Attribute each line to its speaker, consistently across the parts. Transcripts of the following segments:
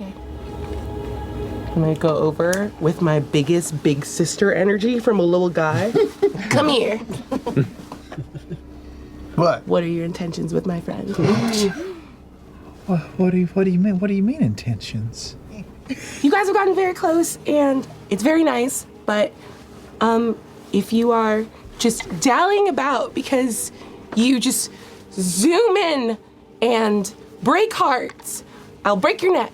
Speaker 1: Okay. I'm gonna go over with my biggest big sister energy from a little guy. Come here. What are your intentions with my friend?
Speaker 2: What do you mean? What do you mean intentions?
Speaker 1: You guys have gotten very close, and it's very nice. But if you are just dallying about because you just zoom in and break hearts, I'll break your neck.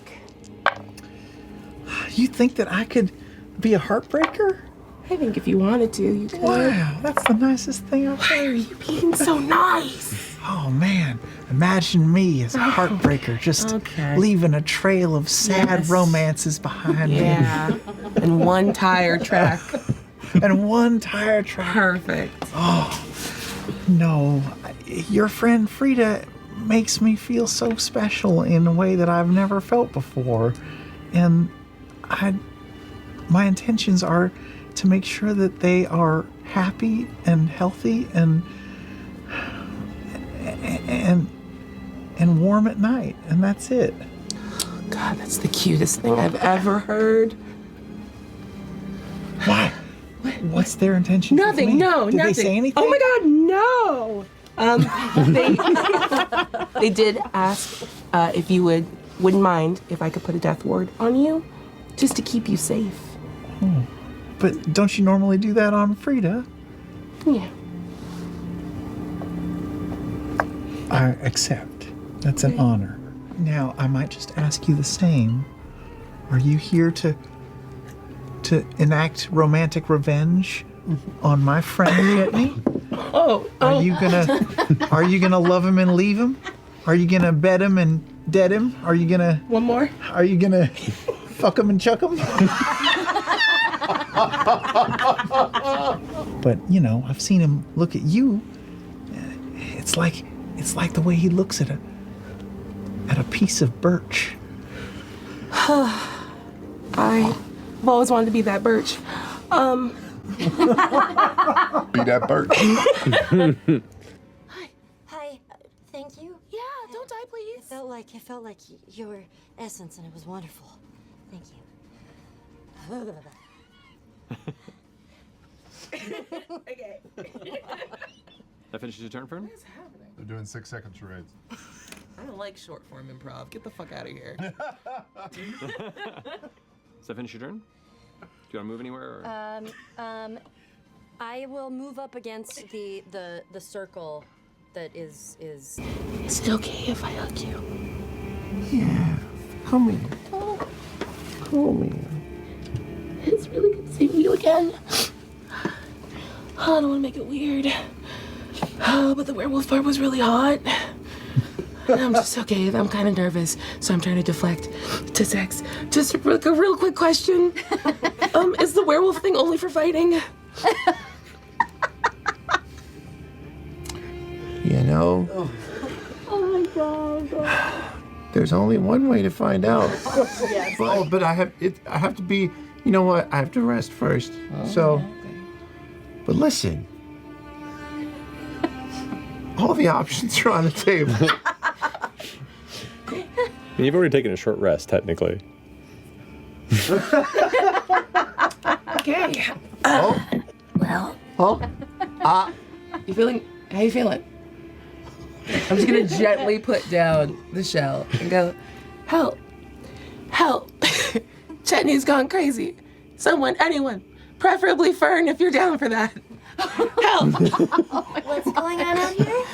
Speaker 2: You think that I could be a heartbreaker?
Speaker 1: I think if you wanted to, you could.
Speaker 2: Wow, that's the nicest thing I've heard.
Speaker 1: Why are you being so nice?
Speaker 2: Oh man, imagine me as a heartbreaker, just leaving a trail of sad romances behind me.
Speaker 1: Yeah, and one tire track.
Speaker 2: And one tire track.
Speaker 1: Perfect.
Speaker 2: Oh, no. Your friend Frida makes me feel so special in a way that I've never felt before. And my intentions are to make sure that they are happy and healthy and warm at night, and that's it.
Speaker 1: God, that's the cutest thing I've ever heard.
Speaker 2: Why? What's their intention?
Speaker 1: Nothing.
Speaker 2: With me?
Speaker 1: No,
Speaker 2: Did
Speaker 1: nothing.
Speaker 2: they say anything?
Speaker 1: Oh my God, no. They did ask if you wouldn't mind if I could put a death ward on you, just to keep you safe.
Speaker 2: Oh. But don't you normally do that on Frida?
Speaker 1: Yeah.
Speaker 2: I accept. That's an honor. Now, I might just ask you the same. Are you here to enact romantic revenge on my friend Whitney? Are you gonna love him and leave him? Are you gonna bet him and dead him? Are you gonna
Speaker 1: one more?
Speaker 2: Are you gonna fuck him and chuck him? But I've seen him look at you. It's like the way he looks at a piece of birch.
Speaker 1: I've always wanted to be that birch.
Speaker 3: Be that birch.
Speaker 4: Hi. Thank you.
Speaker 1: Yeah, don't die, please.
Speaker 4: It felt like your essence, and it was wonderful. Thank you.
Speaker 1: Okay.
Speaker 5: That finishes your turn, Fern?
Speaker 1: What is happening?
Speaker 3: They're doing 6-second charades.
Speaker 1: I don't like short form improv. Get the fuck out of here.
Speaker 5: Does that finish your turn? Do you want to move anywhere? Or?
Speaker 4: I will move up against the circle that is.
Speaker 1: Is it okay if I hug you?
Speaker 3: Yeah. Come here. Come here.
Speaker 1: It's really good seeing you again. I don't want to make it weird. But the werewolf part was really hot. I'm just okay. I'm kind of nervous, so I'm trying to deflect to sex. Just a real quick question. Is the werewolf thing only for fighting?
Speaker 3: You know,
Speaker 1: Oh my God.
Speaker 3: there's only one way to find out.
Speaker 1: Yes.
Speaker 3: But I have to be. You know what? I have to rest first. So.
Speaker 1: Okay.
Speaker 3: But listen. All the options are on the table.
Speaker 5: I mean, you've already taken a short rest, technically.
Speaker 1: Okay.
Speaker 4: Well.
Speaker 1: How you feeling? I'm just gonna gently put down the shell and go, help. Chetney's gone crazy. Someone, anyone, preferably Fern if you're down for that. Help!
Speaker 4: What's going on out here?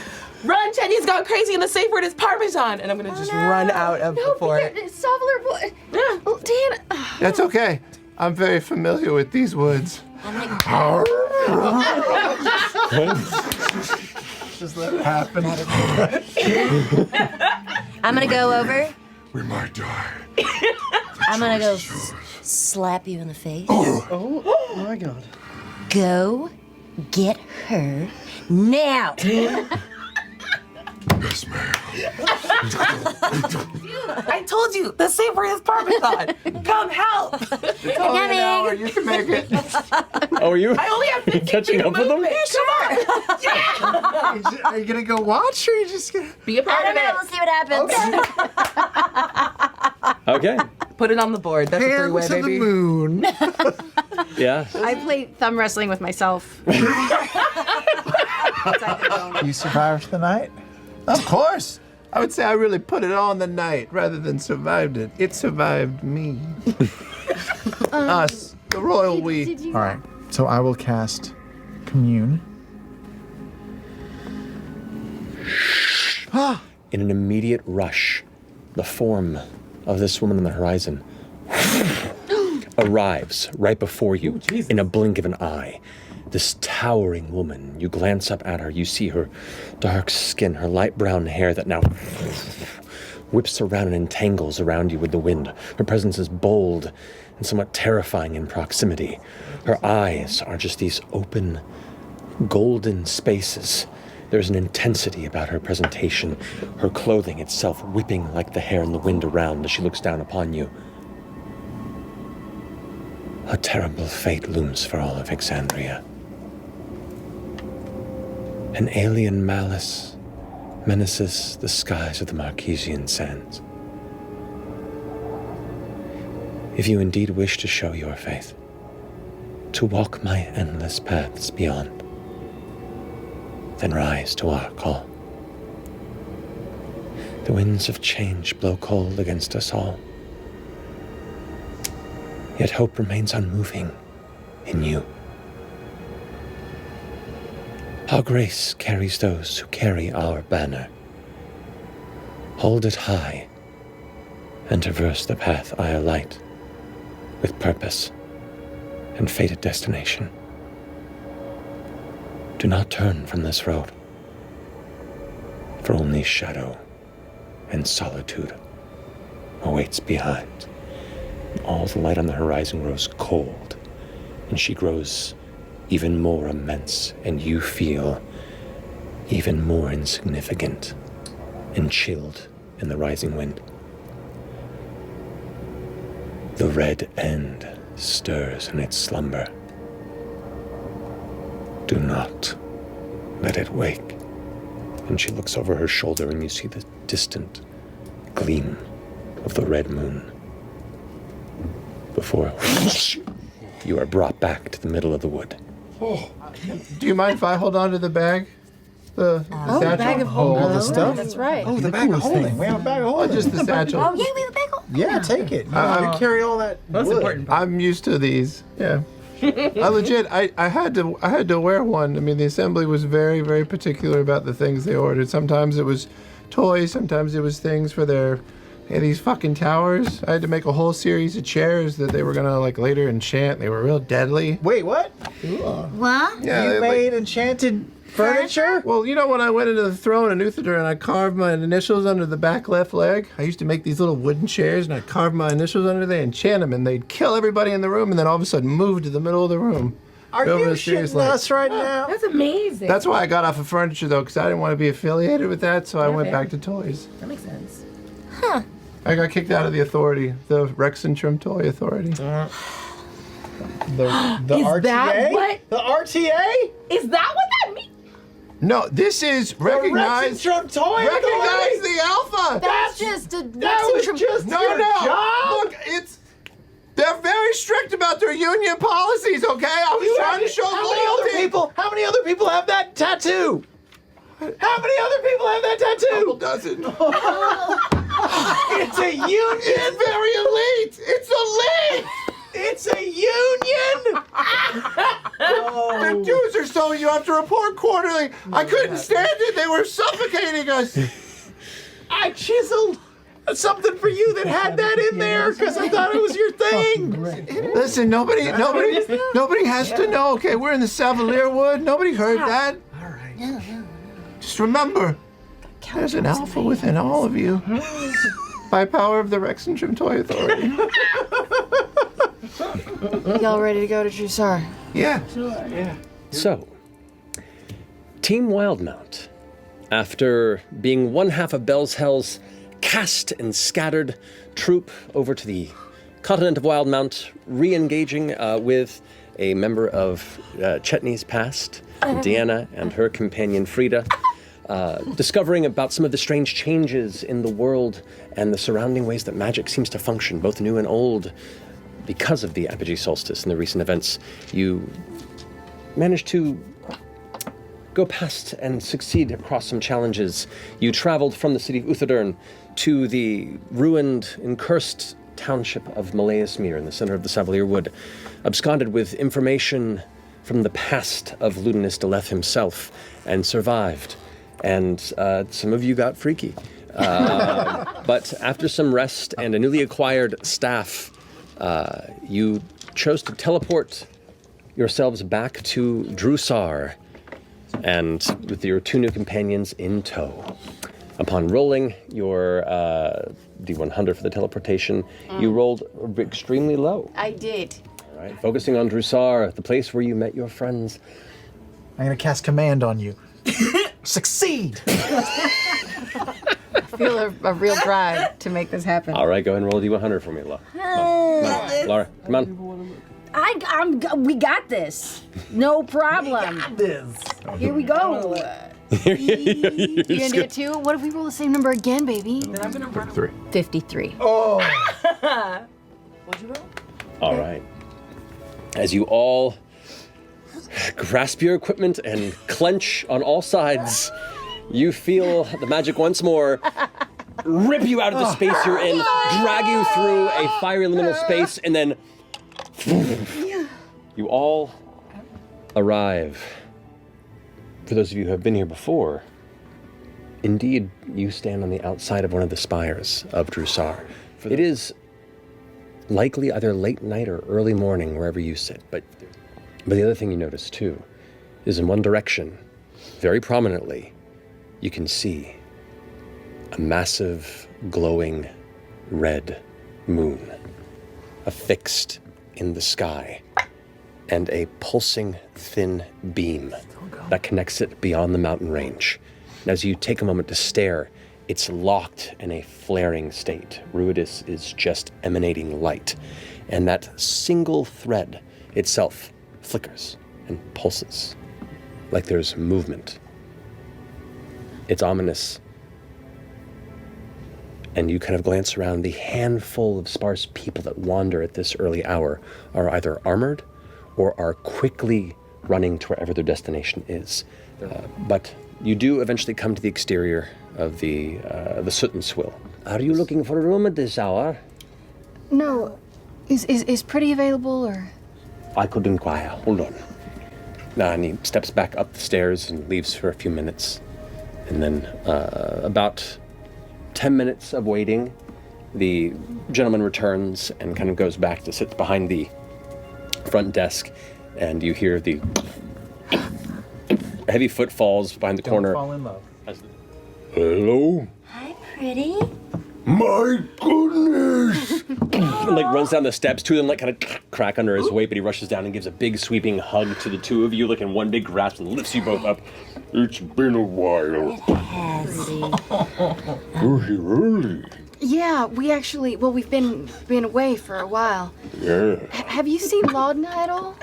Speaker 1: Run, Chetney's gone crazy and the safe word is Parmesan. And I'm gonna just run out of the fort.
Speaker 4: Softler boy.
Speaker 1: Yeah.
Speaker 4: Oh, damn it.
Speaker 3: That's okay. I'm very familiar with these woods. Just let it happen.
Speaker 4: I'm gonna go over.
Speaker 3: We might die.
Speaker 4: I'm gonna go slap you in the face.
Speaker 6: Oh my God.
Speaker 4: Go get her now.
Speaker 3: Yes, ma'am.
Speaker 1: I told you, the safe word is Parmesan. Come help.
Speaker 3: It's only an hour. You can make it.
Speaker 5: Oh, are you?
Speaker 1: I only have 15
Speaker 5: catching up with them?
Speaker 1: Come on. Yeah.
Speaker 3: Are you gonna go watch, or are you just gonna
Speaker 1: Be a part
Speaker 4: I
Speaker 1: of
Speaker 4: don't know.
Speaker 1: it.
Speaker 4: Let's see what happens.
Speaker 5: Okay.
Speaker 1: Put it on the board. That's a three-way,
Speaker 2: Hands to the
Speaker 1: baby.
Speaker 2: moon.
Speaker 7: Yeah.
Speaker 8: I play thumb wrestling with myself.
Speaker 2: You survived the night?
Speaker 3: Of course. I would say I really put it on the night rather than survived it. It survived me. Us, the royal we.
Speaker 4: Did you?
Speaker 2: All right. So I will cast Commune.
Speaker 7: In an immediate rush, the form of this woman on the horizon arrives right before you in a blink of an eye. This towering woman, you glance up at her, you see her dark skin, her light brown hair that now whips around and entangles around you with the wind. Her presence is bold and somewhat terrifying in proximity. Her eyes are just these open, golden spaces. There's an intensity about her presentation, her clothing itself whipping like the hair in the wind around as she looks down upon you. A terrible fate looms for all of Exandria. An alien malice menaces the skies of the Marquesian sands. If you indeed wish to show your faith, to walk my endless paths beyond, then rise to our call. The winds of change blow cold against us all, yet hope remains unmoving in you. Our grace carries those who carry our banner. Hold it high and traverse the path I alight with purpose and fated destination. Do not turn from this road, for only shadow and solitude awaits behind. All the light on the horizon grows cold, and she grows even more immense, and you feel even more insignificant and chilled in the rising wind. The red end stirs in its slumber. Do not let it wake. And she looks over her shoulder and you see the distant gleam of the red moon before you are brought back to the middle of the wood.
Speaker 3: Do you mind if I hold on to the bag? The satchel?
Speaker 8: Bag of
Speaker 2: All
Speaker 8: holding.
Speaker 2: the stuff?
Speaker 8: That's right.
Speaker 2: Oh, the bag of holding. We have a bag of
Speaker 3: Oh,
Speaker 2: holding.
Speaker 3: just the satchel.
Speaker 4: Oh, yeah, we have a bagel.
Speaker 2: Yeah, take it. You carry all that
Speaker 1: Most
Speaker 2: wood.
Speaker 1: important part.
Speaker 3: I'm used to these. Yeah. I had to wear one. I mean, the assembly was very, very particular about the things they ordered. Sometimes it was toys, sometimes it was things for their these fucking towers. I had to make a whole series of chairs that they were gonna like later enchant. They were real deadly.
Speaker 2: Wait, what?
Speaker 4: What?
Speaker 3: Yeah,
Speaker 2: You
Speaker 3: they,
Speaker 2: made enchanted furniture?
Speaker 3: well, you know when I went into the throne in Uthador and I carved my initials under the back left leg? I used to make these little wooden chairs and I carved my initials under there, enchant them, and they'd kill everybody in the room and then all of a sudden move to the middle of the room.
Speaker 2: Are
Speaker 3: Over
Speaker 2: you
Speaker 3: a series
Speaker 2: shitting
Speaker 3: like-
Speaker 2: us right now?
Speaker 1: That's amazing.
Speaker 3: That's why I got off of furniture though, because I didn't want to be affiliated with that, so I went
Speaker 1: fair.
Speaker 3: back to toys.
Speaker 1: That makes sense.
Speaker 3: I got kicked out of the authority, the Rexentrum Toy Authority.
Speaker 2: The
Speaker 1: Is
Speaker 2: RTA?
Speaker 1: that what-
Speaker 2: The RTA?
Speaker 1: Is that what that means?
Speaker 3: No, this is recognize
Speaker 2: Rexentrum Toy
Speaker 3: recognize
Speaker 2: Authority?
Speaker 3: the alpha.
Speaker 4: That's just a
Speaker 2: That was just
Speaker 3: No,
Speaker 2: your
Speaker 3: no.
Speaker 2: job?
Speaker 3: Look, they're very strict about their union policies. Okay, I was trying to show loyalty.
Speaker 2: How many other people have that tattoo? How many other people have that tattoo?
Speaker 3: Doesn't.
Speaker 2: It's a union.
Speaker 3: It's very elite. It's elite.
Speaker 2: It's a union.
Speaker 3: The dues are so you have to report quarterly. I couldn't stand it. They were suffocating us.
Speaker 2: I chiseled something for you that had that in there because I thought it was your thing.
Speaker 3: Listen, nobody has to know. Okay, we're in the Savalier Wood. Nobody heard that.
Speaker 2: All right.
Speaker 3: Just remember, there's an alpha within all of you. By power of the Rexentrum Toy Authority.
Speaker 8: Y'all ready to go to Trusar?
Speaker 3: Yeah.
Speaker 7: So, Team Wildmount, after being one half of Bell's Hell's cast and scattered troop over to the continent of Wildmount, re-engaging with a member of Chetney's past, Deanna, and her companion Frida, discovering about some of the strange changes in the world and the surrounding ways that magic seems to function, both new and old, because of the apogee solstice and the recent events. You managed to go past and succeed across some challenges. You traveled from the city of Uthadurn to the ruined and cursed township of Malaeusmere in the center of the Savalier Wood, absconded with information from the past of Ludinus Deleth himself, and survived. And some of you got freaky. But after some rest and a newly acquired staff, you chose to teleport yourselves back to Drusar, and with your 2 new companions in tow. Upon rolling your D100 for the teleportation, you rolled extremely low.
Speaker 8: I did.
Speaker 7: All right, focusing on Drusar, the place where you met your friends.
Speaker 2: I'm gonna cast command on you. Succeed!
Speaker 8: I feel a real drive to make this happen.
Speaker 7: All right, go ahead and roll a D100 for me, Laura. Come on. Laura, come on.
Speaker 8: We got this. No problem. Here we go. You gonna do it too? What if we roll the same number again, baby?
Speaker 1: Then I'm gonna run.
Speaker 8: 53.
Speaker 2: Oh!
Speaker 1: What'd you roll?
Speaker 7: All right. As you all grasp your equipment and clench on all sides, you feel the magic once more rip you out of the space you're in, drag you through a fiery liminal space, and then you all arrive. For those of you who have been here before, indeed, you stand on the outside of one of the spires of Drusar. It is likely either late night or early morning wherever you sit, but the other thing you notice too is in one direction, very prominently, you can see a massive, glowing red moon affixed in the sky, and a pulsing, thin beam that connects it beyond the mountain range. And as you take a moment to stare, it's locked in a flaring state. Ruidus is just emanating light, and that single thread itself flickers and pulses like there's movement. It's ominous. And you kind of glance around. The handful of sparse people that wander at this early hour are either armored or are quickly running to wherever their destination is. But you do eventually come to the exterior of the Soot and Swill. Are you looking for a room at this hour?
Speaker 8: No. Is Pretty available, or?
Speaker 7: I could inquire. Hold on. And he steps back up the stairs and leaves for a few minutes. And then about 10 minutes of waiting, the gentleman returns and kind of goes back to sit behind the front desk, and you hear the heavy footfalls behind the corner.
Speaker 2: Don't fall in love.
Speaker 3: Hello?
Speaker 4: Hi, Pretty.
Speaker 3: My goodness!
Speaker 7: And, like, runs down the steps. 2 of them like kind of crack under his weight, but he rushes down and gives a big sweeping hug to the 2 of you, like in one big grasp, and lifts you both up.
Speaker 3: It's been a while. You're here early.
Speaker 8: Yeah, we've been away for a while.
Speaker 3: Yeah.
Speaker 8: Have you seen Laudna at all?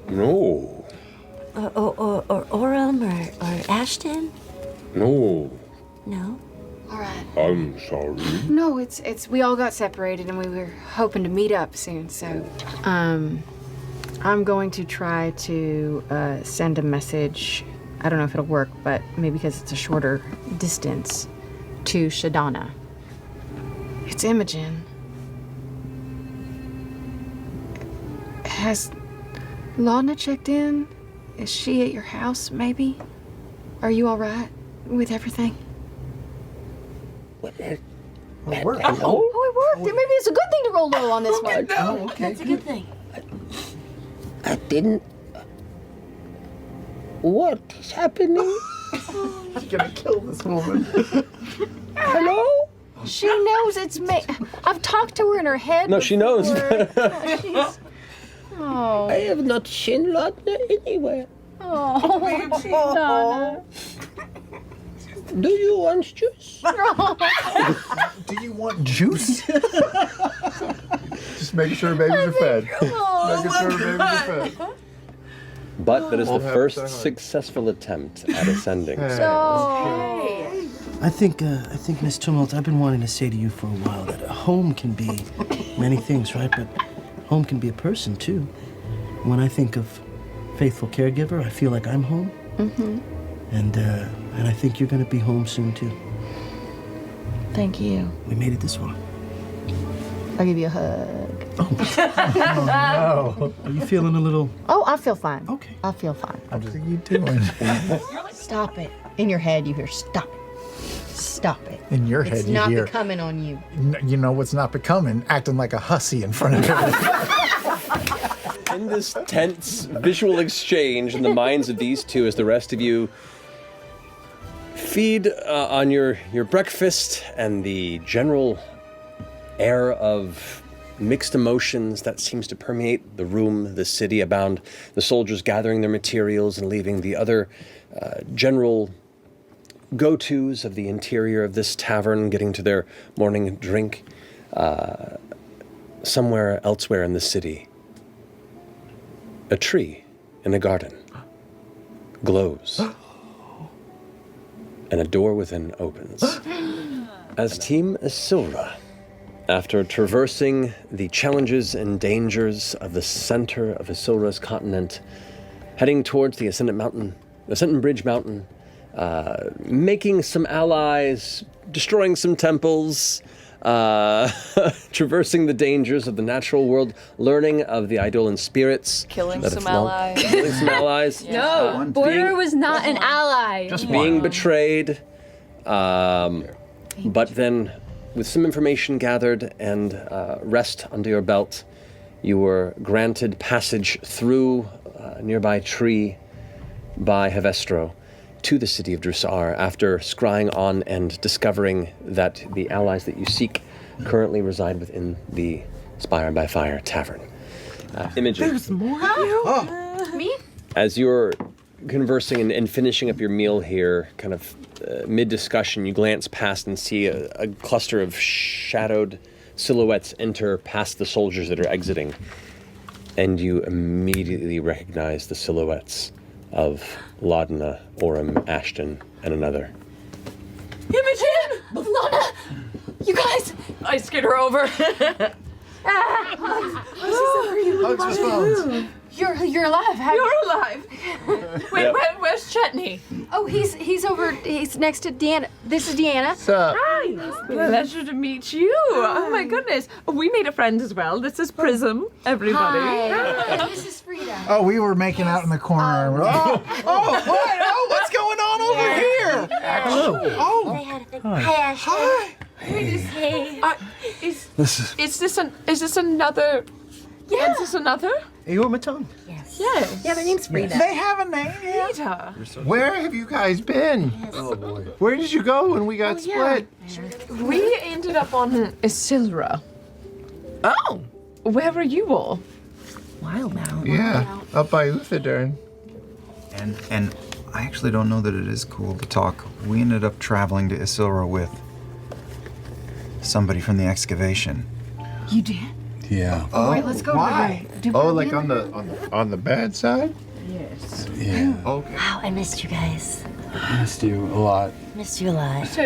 Speaker 3: No.
Speaker 4: Or Orem or Ashton?
Speaker 3: No.
Speaker 4: No.
Speaker 8: All right.
Speaker 3: I'm sorry.
Speaker 8: No, it's we all got separated and we were hoping to meet up soon. So, I'm going to try to send a message. I don't know if it'll work, but maybe because it's a shorter distance, to Shadana. It's Imogen. Has Laudna checked in? Is she at your house, maybe? Are you all right with everything?
Speaker 2: Well,
Speaker 8: Oh, it worked. Maybe it's a good thing to roll low on this one.
Speaker 2: Oh, okay.
Speaker 4: That's a good thing.
Speaker 9: I didn't. What is happening?
Speaker 2: I'm gonna kill this woman.
Speaker 9: Hello?
Speaker 8: She knows it's me. I've talked to her in her head.
Speaker 7: No, she knows.
Speaker 8: She's... Oh.
Speaker 9: I have not seen Laudna anywhere.
Speaker 8: Oh.
Speaker 9: Do you want juice?
Speaker 2: Do you want juice?
Speaker 3: Just making sure babies are fed. Making sure babies are fed.
Speaker 7: But that is the
Speaker 3: We'll have
Speaker 7: first
Speaker 3: to-
Speaker 7: successful attempt at ascending.
Speaker 6: I think, Miss Tumult, I've been wanting to say to you for a while that a home can be many things, right? But home can be a person, too. When I think of faithful caregiver, I feel like I'm home.
Speaker 8: Mm-hmm.
Speaker 6: And I think you're going to be home soon, too.
Speaker 8: Thank you.
Speaker 6: We made it this far.
Speaker 8: I'll give you a hug.
Speaker 2: No.
Speaker 6: Are you feeling a little...
Speaker 8: Oh, I feel fine.
Speaker 6: Okay.
Speaker 8: I feel fine.
Speaker 2: What are you doing?
Speaker 8: Stop it. In your head, you hear, stop it. Stop it.
Speaker 2: In your head,
Speaker 8: It's
Speaker 2: you
Speaker 8: not
Speaker 2: hear,
Speaker 8: becoming on you.
Speaker 2: you know what's not becoming? Acting like a hussy in front of everyone.
Speaker 7: In this tense visual exchange in the minds of these two, as the rest of you feed on your breakfast and the general air of mixed emotions that seems to permeate the room, the city, abound the soldiers gathering their materials and leaving the other general go-tos of the interior of this tavern, getting to their morning drink. Somewhere elsewhere in the city, a tree in a garden glows, and a door within opens. As Team Isilra, after traversing the challenges and dangers of the center of Isilra's continent, heading towards the Ascendant Bridge Mountain, making some allies, destroying some temples, traversing the dangers of the natural world, learning of the Eidolon spirits.
Speaker 10: Killing
Speaker 7: that
Speaker 10: some
Speaker 7: have long-
Speaker 10: allies.
Speaker 7: Killing some allies.
Speaker 10: No, Border was not an ally.
Speaker 7: Being betrayed. But then, with some information gathered and rest under your belt, you were granted passage through a nearby tree by Hevestro to the city of Drusar after scrying on and discovering that the allies that you seek currently reside within the Spire by Fire Tavern. Imogen.
Speaker 1: There's more of you?
Speaker 8: Me?
Speaker 7: As you're conversing and finishing up your meal here, kind of mid-discussion, you glance past and see a cluster of shadowed silhouettes enter past the soldiers that are exiting. And you immediately recognize the silhouettes of Laudna, Orem, Ashton, and another.
Speaker 10: Imogen! Lana! You guys! I skid her over.
Speaker 2: Hugs his phones.
Speaker 8: You're alive.
Speaker 10: You're alive. Wait,
Speaker 7: Yep.
Speaker 10: where's Chetney?
Speaker 8: Oh, he's over. He's next to Deanna. This is Deanna.
Speaker 3: What's up?
Speaker 10: Pleasure to meet you. Oh my goodness. We made a friend as well. This is Prism, everybody.
Speaker 8: Hi. This is Frida.
Speaker 2: Oh, we were making out in the corner. What's going on over here?
Speaker 6: Hello.
Speaker 2: Oh,
Speaker 4: They had a thing. Hi, Ashley. Hey.
Speaker 10: Is this another? Yeah. Is this another?
Speaker 6: Eeyore Matone.
Speaker 4: Yes.
Speaker 10: Yes.
Speaker 1: Yeah, my name's Frida.
Speaker 2: they have a name. Yeah.
Speaker 10: Peter.
Speaker 3: Where have you guys been?
Speaker 4: Oh,
Speaker 3: boy. Where did you go when we got split?
Speaker 10: We ended up on Isilra. Oh. Where were you all?
Speaker 1: Wild now.
Speaker 3: Yeah, up by Uthadern.
Speaker 11: And I actually don't know that it is cool to talk. We ended up traveling to Isilra with somebody from the excavation.
Speaker 10: You did?
Speaker 11: Yeah.
Speaker 3: Oh,
Speaker 8: Right, let's go.
Speaker 3: why? Oh, like on the bad side?
Speaker 10: Yes.
Speaker 11: Yeah.
Speaker 3: Okay.
Speaker 4: Wow, I missed you guys.
Speaker 11: Missed you a lot.
Speaker 4: Missed you a lot.
Speaker 10: So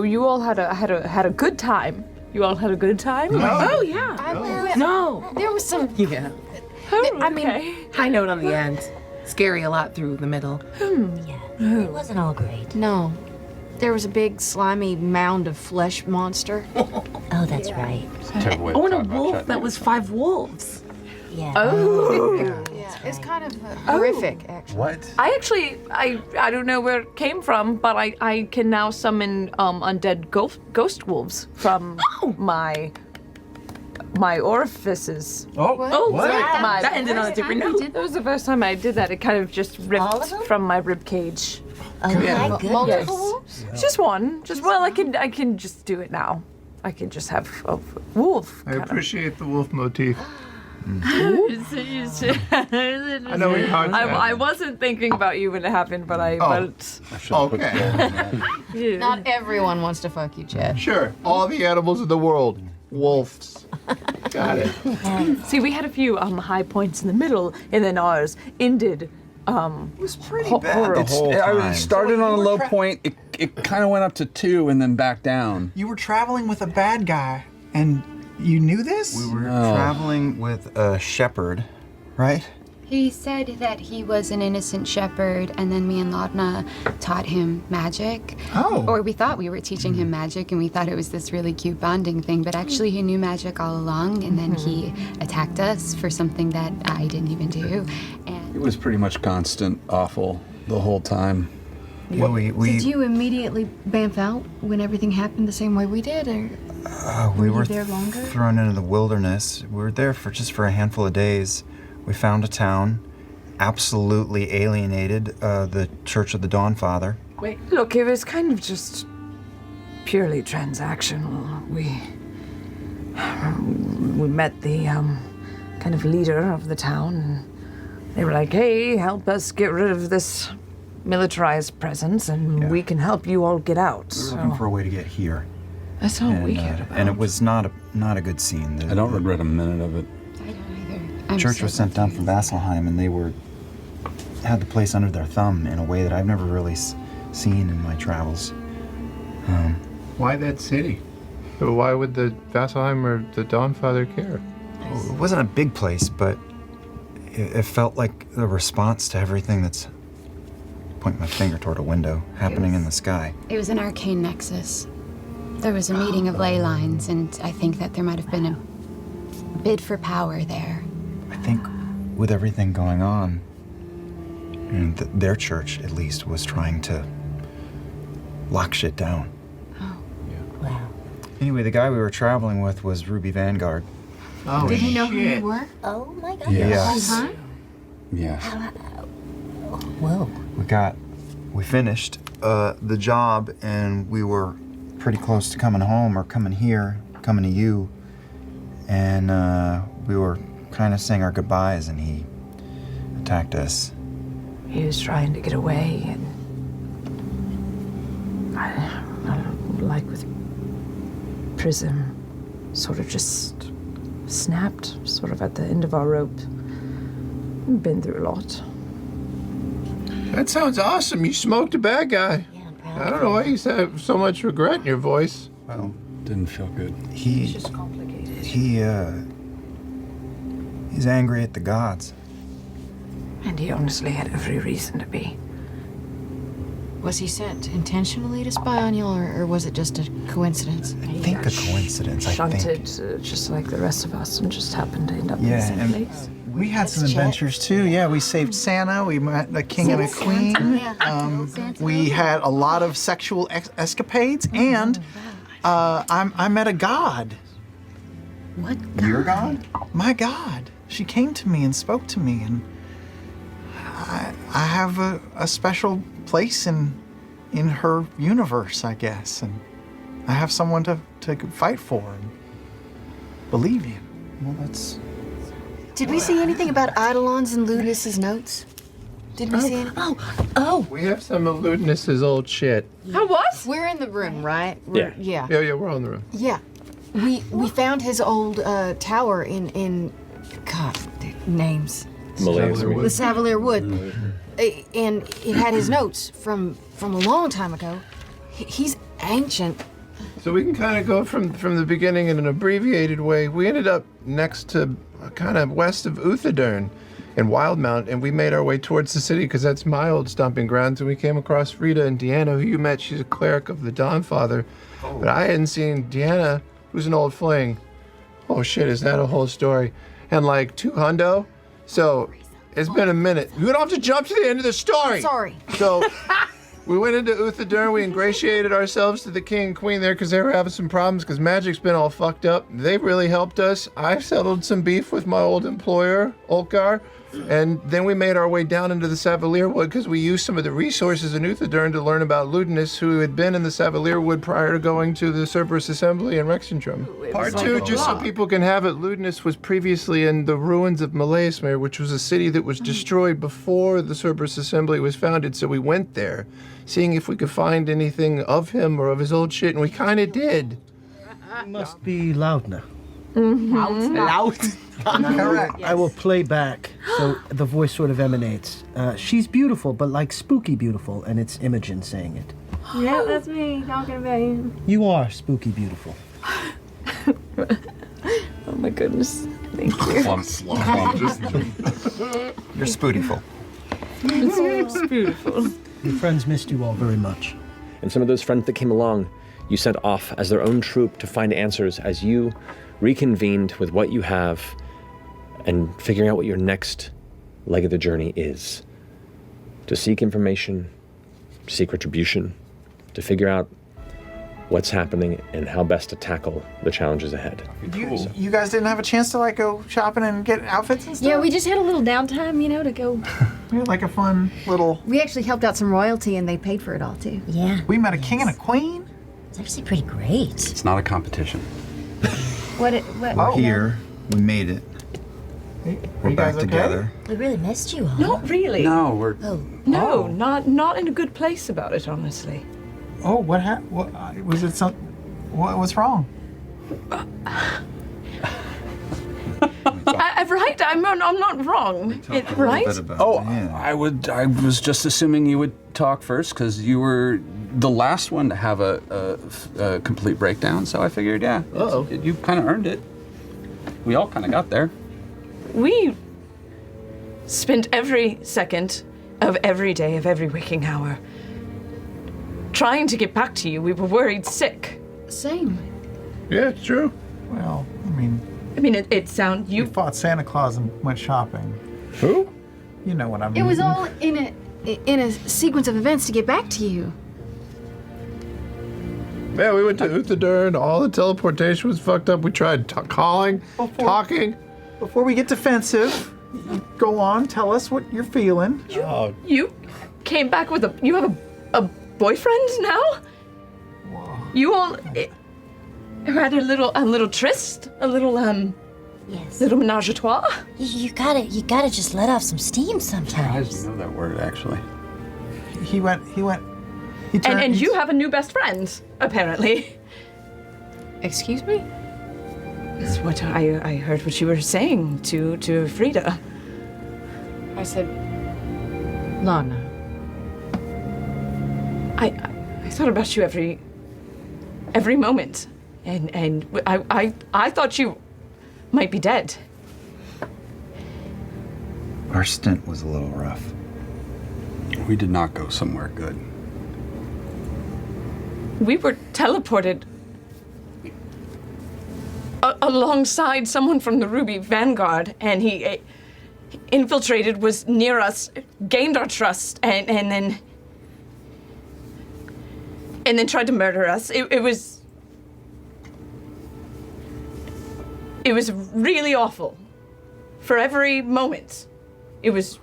Speaker 10: you all had a good time. You all had a good time?
Speaker 1: Oh, yeah. No.
Speaker 8: There was some.
Speaker 1: Yeah.
Speaker 10: I mean,
Speaker 1: High note on the end. Scary a lot through the middle.
Speaker 4: Yeah, it wasn't all great.
Speaker 8: No. There was a big slimy mound of flesh monster.
Speaker 4: Oh, that's right.
Speaker 1: Oh, and a wolf that was 5 wolves.
Speaker 4: Yeah.
Speaker 8: Yeah, it's kind of horrific, actually.
Speaker 11: What?
Speaker 10: I don't know where it came from, but I can now summon undead ghost wolves from my orifices.
Speaker 1: Oh,
Speaker 11: What?
Speaker 1: yeah. That ended on a different note.
Speaker 10: That was the first time I did that. It kind of just
Speaker 4: All of
Speaker 10: ripped
Speaker 4: them?
Speaker 10: from my rib cage.
Speaker 4: Oh my goodness.
Speaker 8: Multiple wolves?
Speaker 10: Just one. I can just do it now. I can just have a wolf.
Speaker 3: I appreciate the wolf motif.
Speaker 10: I
Speaker 3: I know we caught that.
Speaker 10: I wasn't thinking about you when it happened, but
Speaker 3: Okay.
Speaker 10: yeah.
Speaker 8: Not everyone wants to fuck you, Chad.
Speaker 3: Sure. All the animals in the world. wolves. Got it.
Speaker 10: See, we had a few high points in the middle, and then ours ended.
Speaker 11: It was pretty bad
Speaker 10: horrible.
Speaker 11: the whole time.
Speaker 12: It started on a low point. It kind of went up to 2 and then back down.
Speaker 2: You were traveling with a bad guy, and you knew this?
Speaker 11: We were traveling with a shepherd, right?
Speaker 13: He said that he was an innocent shepherd, and then me and Laudna taught him magic.
Speaker 2: Oh.
Speaker 13: Or we thought we were teaching him magic, and we thought it was this really cute bonding thing, but actually he knew magic all along, and then he attacked us for something that I didn't even do. And
Speaker 12: It was pretty much constant, awful the whole time.
Speaker 11: Yeah,
Speaker 8: Did you immediately bamf out when everything happened the same way we did, or
Speaker 11: we were
Speaker 8: there longer?
Speaker 11: thrown into the wilderness. We were there for just a handful of days. We found a town, absolutely alienated the Church of the Dawnfather.
Speaker 10: Wait, look, it was kind of just purely transactional. We met the kind of leader of the town, and they were like, "Hey, help us get rid of this militarized presence, and we can help you all get out."
Speaker 11: We were looking for a way to get here.
Speaker 10: That's all we cared about.
Speaker 11: And it was not a good scene.
Speaker 12: I don't regret a minute of it.
Speaker 11: The church was sent down from Vasselheim, and they had the place under their thumb in a way that I've never really seen in my travels.
Speaker 3: Why that city? Why would the Vasselheim or the Dawnfather care?
Speaker 11: It wasn't a big place, but it felt like the response to everything that's, pointing my finger toward a window, happening in the sky.
Speaker 13: it was an arcane nexus. There was a meeting of ley lines, and I think that there might have been a bid for power there.
Speaker 11: I think with everything going on, and their church, at least, was trying to lock shit down.
Speaker 13: Wow.
Speaker 11: Anyway, the guy we were traveling with was Ruby Vanguard.
Speaker 2: Oh,
Speaker 8: Did he know who you were?
Speaker 4: Oh my god.
Speaker 11: Yes.
Speaker 8: Huh?
Speaker 12: Yes.
Speaker 4: Whoa.
Speaker 11: We finished the job, and we were pretty close to coming home, or coming to you, and we were kind of saying our goodbyes, and he attacked us.
Speaker 10: He was trying to get away, and like with Prism, sort of just snapped, sort of at the end of our rope. We've been through a lot.
Speaker 3: That sounds awesome. You smoked a bad guy.
Speaker 4: Yeah, I'm proud.
Speaker 3: I don't know why you have so much regret in your voice.
Speaker 11: Well,
Speaker 12: Didn't feel good.
Speaker 10: It's just complicated.
Speaker 11: He's angry at the gods.
Speaker 10: And he honestly had every reason to be.
Speaker 8: Was he sent intentionally to spy on you, or was it just a coincidence?
Speaker 11: I think a coincidence,
Speaker 10: Shunted, just like the rest of us, and just happened to end up in the
Speaker 11: Yeah,
Speaker 10: same
Speaker 11: and-
Speaker 10: place.
Speaker 2: We had some adventures too. Yeah, we saved Santa. We met a king and a queen. We had a lot of sexual escapades, and I met a god.
Speaker 13: What?
Speaker 11: Your god?
Speaker 2: My god. She came to me and spoke to me, and I have a special place in her universe, I guess, and I have someone to fight for and believe in.
Speaker 11: Well, that's...
Speaker 8: Did we see anything about Eidolon's and Ludus's notes? Did we see any?
Speaker 4: Oh.
Speaker 3: We have some of Ludinus's old shit.
Speaker 10: Oh, what?
Speaker 8: We're in the room, right?
Speaker 7: Yeah.
Speaker 8: Yeah.
Speaker 3: Yeah, we're all in the room.
Speaker 8: Yeah. We found his old tower in God, names.
Speaker 7: Malays.
Speaker 8: The Savalier Wood. And it had his notes from a long time ago. He's ancient.
Speaker 3: So we can kind of go from the beginning in an abbreviated way. We ended up next to kind of west of Uthadern in Wildmount, and we made our way towards the city because that's my old stomping grounds. And we came across Rita and Deanna, who you met. She's a cleric of the Dawnfather. But I hadn't seen Deanna, who's an old fling. Oh shit, is that a whole story? And like 200. So it's been a minute. You don't have to jump to the end of the story.
Speaker 8: Sorry.
Speaker 3: So we went into Uthadern. We ingratiated ourselves to the king and queen there because they were having some problems because magic's been all fucked up. They really helped us. I settled some beef with my old employer, Olkar. And then we made our way down into the Savalier Wood because we used some of the resources in Uthadern to learn about Ludinus, who had been in the Savalier Wood prior to going to the Cerberus Assembly in Rexentrum. Part two, just so people can have it, Ludinus was previously in the ruins of Malaesmere, which was a city that was destroyed before the Cerberus Assembly was founded, so we went there, seeing if we could find anything of him or of his old shit, and we kind of did.
Speaker 6: Must be Lautner.
Speaker 2: Loud.
Speaker 12: Correct.
Speaker 6: I will play back so the voice sort of emanates. She's beautiful, but like spooky beautiful, and it's Imogen saying it.
Speaker 8: Yeah, that's me talking about you.
Speaker 6: You are spooky beautiful.
Speaker 10: Oh my goodness. Thank you.
Speaker 11: You're spootiful.
Speaker 10: It's beautiful.
Speaker 6: Your friends missed you all very much.
Speaker 7: And some of those friends that came along, you sent off as their own troop to find answers as you reconvened with what you have and figuring out what your next leg of the journey is. To seek information, to seek retribution, to figure out what's happening and how best to tackle the challenges ahead.
Speaker 2: You guys didn't have a chance to like go shopping and get outfits and stuff?
Speaker 8: Yeah, we just had a little downtime, to go.
Speaker 2: We had like a fun little.
Speaker 8: We actually helped out some royalty and they paid for it all too.
Speaker 4: Yeah.
Speaker 2: We met a king and a queen.
Speaker 4: It's actually pretty great.
Speaker 12: It's not a competition.
Speaker 8: What?
Speaker 11: We're here. We made it. We're
Speaker 2: you
Speaker 11: back
Speaker 2: guys okay?
Speaker 11: together.
Speaker 4: We really missed you all.
Speaker 10: Not really.
Speaker 12: No, we're.
Speaker 4: Oh.
Speaker 10: No, not in a good place about it, honestly.
Speaker 2: Oh, what happened? What was it? What's wrong?
Speaker 10: Right? I'm not wrong. Right?
Speaker 12: I was just assuming you would talk first because you were the last one to have a complete breakdown. So I figured, you kind of earned it. We all kind of got there.
Speaker 10: We spent every second of every day of every waking hour trying to get back to you. We were worried sick.
Speaker 8: Same.
Speaker 3: Yeah, it's true.
Speaker 2: Well,
Speaker 10: it sounds
Speaker 2: you fought Santa Claus and went shopping.
Speaker 3: Who?
Speaker 2: You know what I mean.
Speaker 8: It was all in a sequence of events to get back to you.
Speaker 3: Yeah, we went to Uthadurn. All the teleportation was fucked up. We tried talking.
Speaker 2: Before we get defensive, go on. Tell us what you're feeling.
Speaker 10: You came back with you have a boyfriend now? Whoa. You all had a little tryst, a little
Speaker 4: Yes.
Speaker 10: little menage a trois.
Speaker 4: You gotta just let off some steam sometimes.
Speaker 12: I know that word actually.
Speaker 2: He went.
Speaker 10: And you have a new best friend, apparently.
Speaker 8: Excuse me?
Speaker 10: That's what I heard what you were saying to Frida.
Speaker 8: I said, Lana.
Speaker 10: I thought about you every moment, and I thought you might be dead.
Speaker 11: Our stint was a little rough.
Speaker 12: We did not go somewhere good.
Speaker 10: We were teleported alongside someone from the Ruby Vanguard, and he infiltrated, was near us, gained our trust, and then tried to murder us. It was really awful. For every moment, it was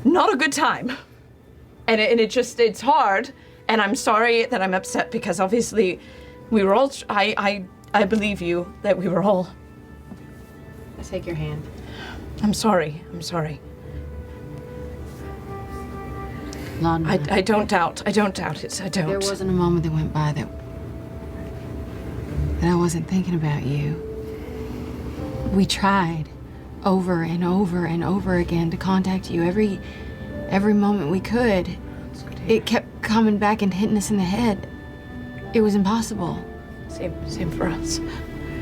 Speaker 10: not a good time. And it's hard, and I'm sorry that I'm upset because obviously we were all, I believe you that we were all.
Speaker 8: I take your hand.
Speaker 10: I'm sorry.
Speaker 8: Lana.
Speaker 10: I don't doubt it, I don't.
Speaker 8: There wasn't a moment that went by that I wasn't thinking about you. We tried over and over and over again to contact you every moment we could. It kept coming back and hitting us in the head. It was impossible.
Speaker 10: Same for us.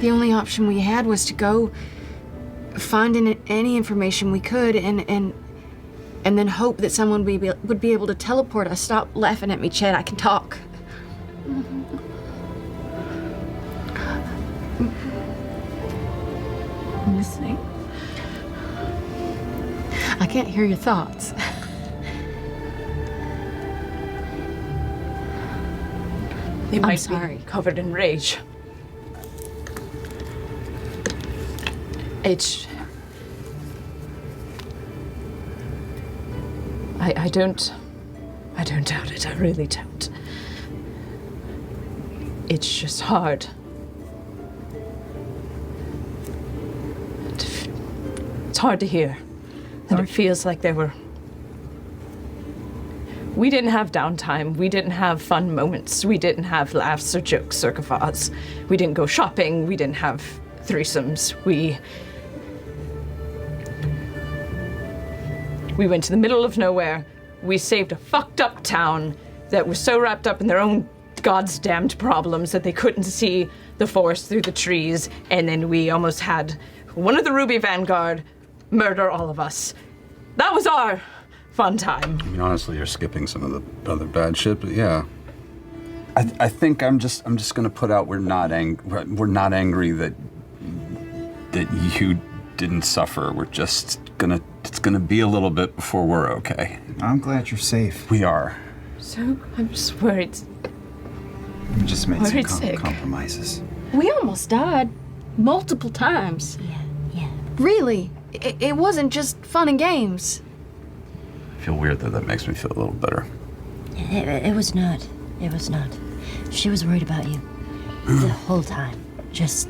Speaker 8: The only option we had was to go find any information we could and then hope that someone would be able to teleport us. Stop laughing at me, Chet. I can talk.
Speaker 10: I'm listening.
Speaker 8: I can't hear your thoughts.
Speaker 10: They might
Speaker 8: sorry.
Speaker 10: be covered in rage. It's... I don't doubt it. I really don't. It's just hard. It's hard to hear. And it feels like there were
Speaker 14: We didn't have downtime. We didn't have fun moments. We didn't have laughs or jokes or guffaws. We didn't go shopping. We didn't have threesomes. We went to the middle of nowhere. We saved a fucked up town that was so wrapped up in their own God's damned problems that they couldn't see the forest through the trees. And then we almost had one of the Ruby Vanguard murder all of us. That was our fun time.
Speaker 12: I mean, honestly, you're skipping some of the other bad shit, but yeah. I think I'm just gonna put out we're not angry that you didn't suffer. We're just it's gonna be a little bit before we're okay.
Speaker 11: I'm glad you're safe.
Speaker 12: We are.
Speaker 14: So I'm just worried.
Speaker 11: We just made
Speaker 14: Worried
Speaker 11: some
Speaker 14: sick.
Speaker 11: compromises.
Speaker 8: We almost died multiple times.
Speaker 4: Yeah.
Speaker 8: Really, it wasn't just fun and games.
Speaker 12: I feel weird that makes me feel a little better.
Speaker 4: It was not. It was not. She was worried about you the whole time. Just.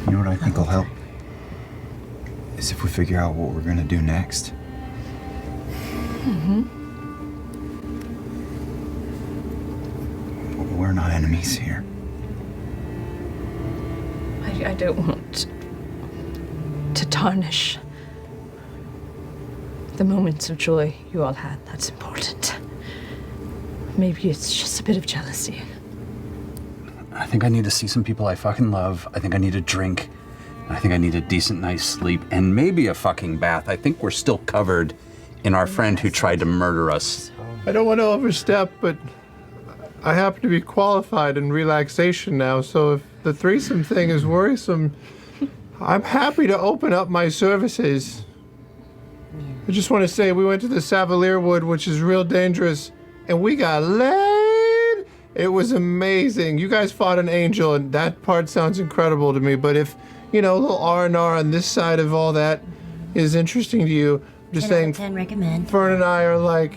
Speaker 11: You know what I think will help? Is if we figure out what we're gonna do next.
Speaker 14: Mm-hmm.
Speaker 11: We're not enemies here.
Speaker 14: I don't want to tarnish the moments of joy you all had. That's important. Maybe it's just a bit of jealousy.
Speaker 12: I think I need to see some people I fucking love. I think I need a drink. I think I need a decent night's sleep and maybe a fucking bath. I think we're still covered in our friend who tried to murder us.
Speaker 3: I don't want to overstep, but I happen to be qualified in relaxation now, so if the threesome thing is worrisome, I'm happy to open up my services. I just want to say we went to the Savalier Wood, which is real dangerous, and we got laid. It was amazing. You guys fought an angel, and that part sounds incredible to me, but if, a little R&R on this side of all that is interesting to you, I'm just
Speaker 4: 10 out
Speaker 3: saying,
Speaker 4: of 10 recommend.
Speaker 3: Fern and I are like,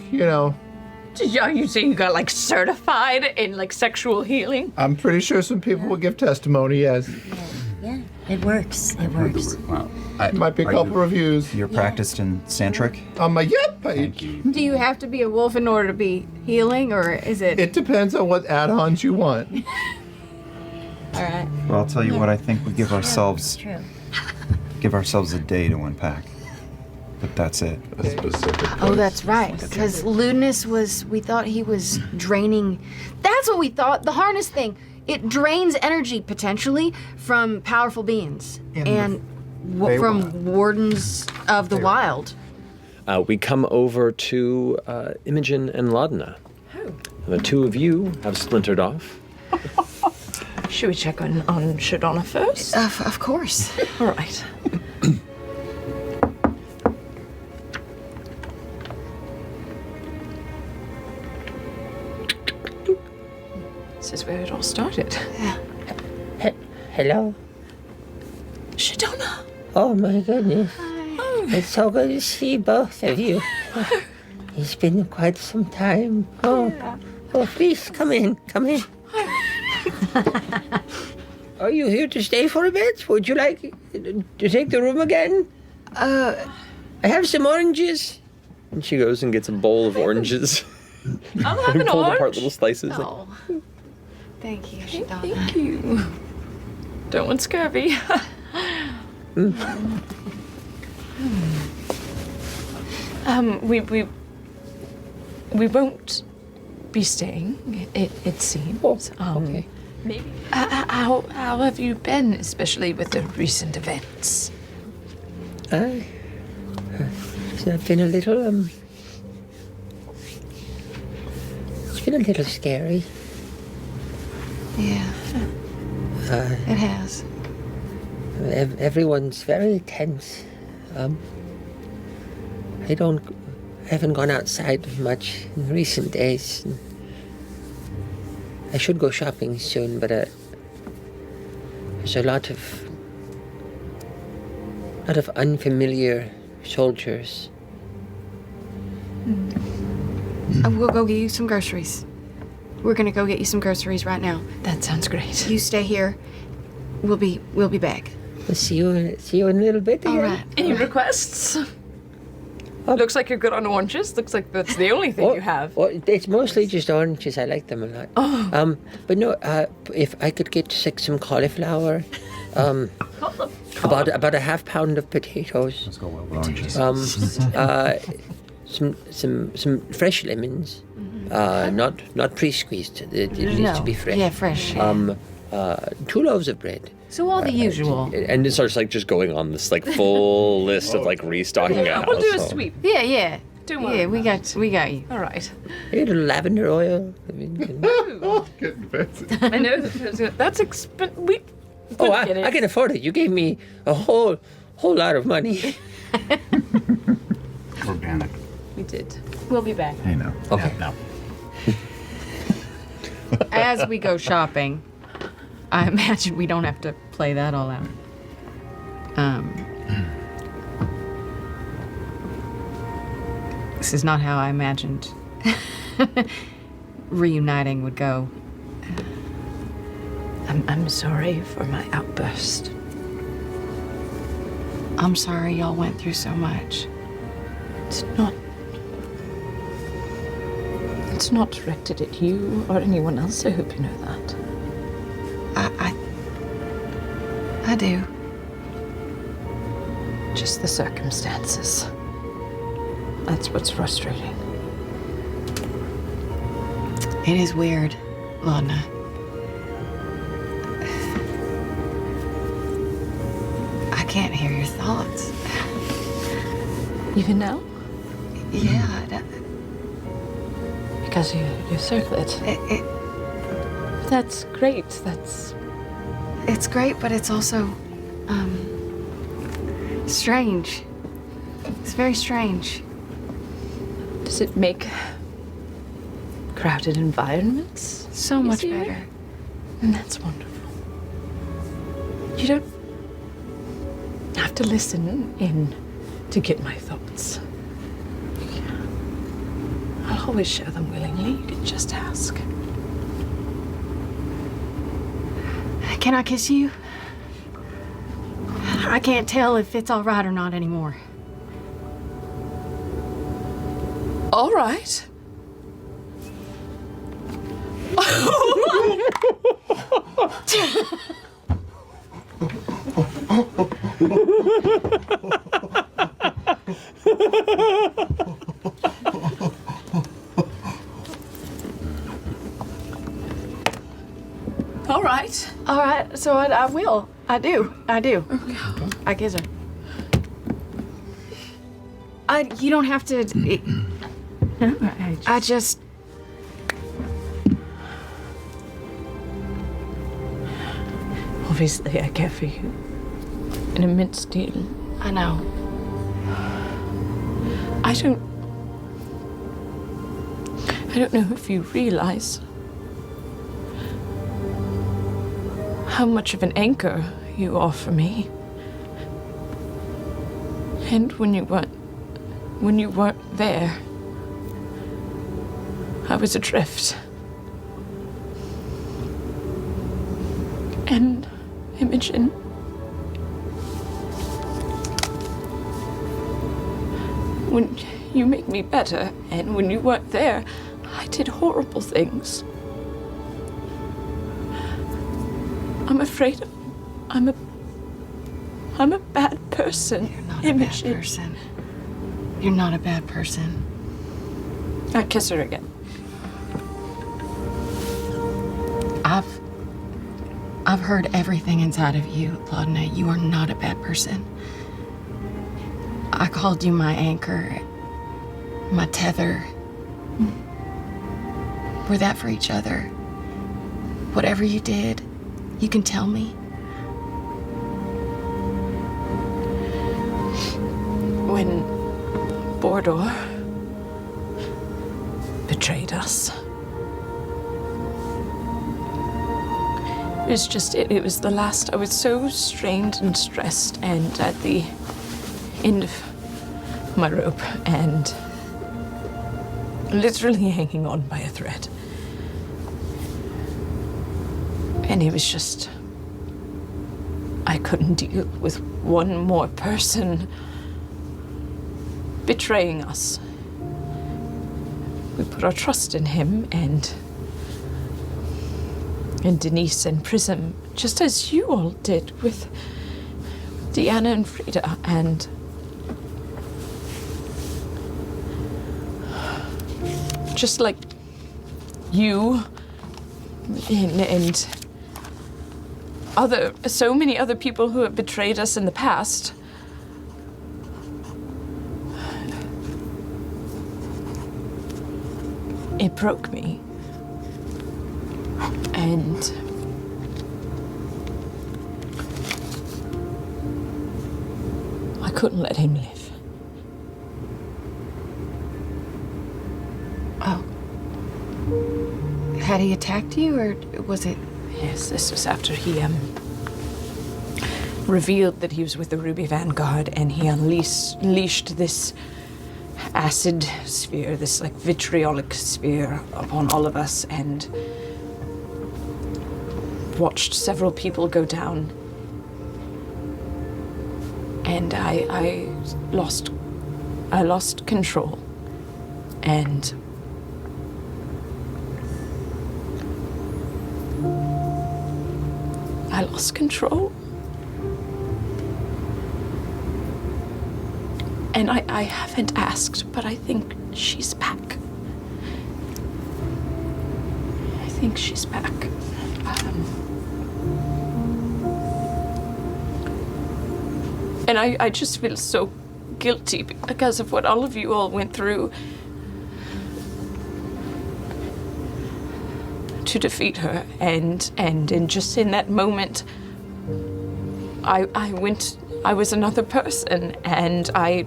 Speaker 14: Are you saying you got certified in sexual healing?
Speaker 3: I'm pretty sure some people will give testimony, yes.
Speaker 4: Yeah, it works. It works.
Speaker 12: Well,
Speaker 3: might be a couple reviews.
Speaker 11: You're practiced in Santric?
Speaker 3: Yep.
Speaker 11: Thank you.
Speaker 8: Do you have to be a wolf in order to be healing, or is it?
Speaker 3: It depends on what add-ons you want.
Speaker 8: All right.
Speaker 11: Well, I'll tell you what, I think we give ourselves
Speaker 4: True.
Speaker 11: a day to unpack. But that's it.
Speaker 3: A specific
Speaker 8: Oh, that's right. Because lewdness we thought he was draining. That's what we thought. The harness thing. It drains energy potentially from powerful beings and from wardens of the wild.
Speaker 7: We come over to Imogen and Laudna. The two of you have splintered off.
Speaker 14: Should we check on Shadonna first?
Speaker 8: Of course.
Speaker 14: All right. This is where it all started.
Speaker 9: Hello?
Speaker 14: Shadonna.
Speaker 9: Oh my goodness. It's so good to see both of you. It's been quite some time. Oh, please come in. Are you here to stay for a bit? Would you like to take the room again? I have some oranges.
Speaker 7: And she goes and gets a bowl of oranges.
Speaker 14: I'll have an
Speaker 7: Pulled apart
Speaker 14: orange.
Speaker 7: little slices.
Speaker 8: Oh. Thank you, Shadonna.
Speaker 14: Thank you. Don't want scurvy. We won't be staying. It seems.
Speaker 9: Okay.
Speaker 14: Maybe. How have you been, especially with the recent events?
Speaker 9: It's been a little, it's been a little scary.
Speaker 8: Yeah. It has.
Speaker 9: Everyone's very tense. I haven't gone outside much in recent days. I should go shopping soon, but there's a lot of unfamiliar soldiers.
Speaker 8: We'll go get you some groceries. We're gonna go get you some groceries right now.
Speaker 14: That sounds great.
Speaker 8: You stay here. We'll be back.
Speaker 9: We'll see you in a little bit.
Speaker 8: All
Speaker 9: again.
Speaker 8: right.
Speaker 14: Any requests? Looks like you're good on oranges. Looks like that's the only thing you have.
Speaker 9: Well, it's mostly just oranges. I like them a lot.
Speaker 14: Oh.
Speaker 9: But no, if I could get some cauliflower, about a half pound of potatoes. Let's go with oranges. Some fresh lemons, not pre-squeezed. It needs to be fresh.
Speaker 8: Yeah, fresh.
Speaker 9: 2 loaves of bread.
Speaker 8: So all the usual.
Speaker 7: And it starts like just going on this like full list of like restocking a house.
Speaker 14: We'll do a sweep.
Speaker 8: Yeah.
Speaker 14: Don't worry.
Speaker 8: Yeah, we got you.
Speaker 14: All right.
Speaker 9: A little lavender oil.
Speaker 3: Getting fancy.
Speaker 14: I know that's expensive. We.
Speaker 9: Oh, I can afford it. You gave me a whole lot of money.
Speaker 12: Organic.
Speaker 14: We did. We'll be back.
Speaker 11: Hey, no.
Speaker 9: Okay.
Speaker 11: No.
Speaker 8: As we go shopping, I imagine we don't have to play that all out. This is not how I imagined reuniting would go.
Speaker 10: I'm sorry for my outburst.
Speaker 8: I'm sorry y'all went through so much.
Speaker 10: It's not directed at you or anyone else. I hope you know that.
Speaker 8: I do.
Speaker 10: Just the circumstances. That's what's frustrating.
Speaker 8: It is weird, Lana. I can't hear your thoughts.
Speaker 10: Even now?
Speaker 8: Yeah.
Speaker 10: Because you circle it. That's great.
Speaker 8: It's great, but it's also, strange. It's very strange.
Speaker 10: Does it make crowded environments
Speaker 8: so much
Speaker 10: easier?
Speaker 8: better?
Speaker 10: And that's wonderful. You don't have to listen in to get my thoughts. I'll always share them willingly. You can just ask.
Speaker 8: Can I kiss you? I can't tell if it's all right or not anymore.
Speaker 10: All right. All right.
Speaker 8: All right, so I will. I do. Okay. I kiss her. You don't have to. I just.
Speaker 10: Obviously, I care for you. An immense deal.
Speaker 8: I know.
Speaker 10: I don't know if you realize how much of an anchor you are for me. And when you weren't there, I was adrift. And Imogen, when you make me better, and when you weren't there, I did horrible things. I'm afraid I'm a bad person.
Speaker 8: You're not a bad person. You're not a bad person.
Speaker 10: I kiss her again.
Speaker 8: I've heard everything inside of you, Laudna. You are not a bad person. I called you my anchor, my tether. We're that for each other. Whatever you did, you can tell me.
Speaker 10: When Bordor betrayed us, it was the last. I was so strained and stressed, and at the end of my rope, and literally hanging on by a thread. And it was just, I couldn't deal with one more person
Speaker 14: betraying us. We put our trust in him and Denise and Prism, just as you all did with Deanna and Frida, and just like you and so many other people who have betrayed us in the past. It broke me. And I couldn't let him live.
Speaker 8: Oh. Had he attacked you, or was it?
Speaker 14: Yes, this was after he revealed that he was with the Ruby Vanguard, and he unleashed this acid sphere, this like vitriolic sphere upon all of us, and watched several people go down. And I lost control, and I lost control. And I haven't asked, but I think she's back. I think she's back. And I just feel so guilty because of what all of you all went through to defeat her. And just in that moment, I was another person, and I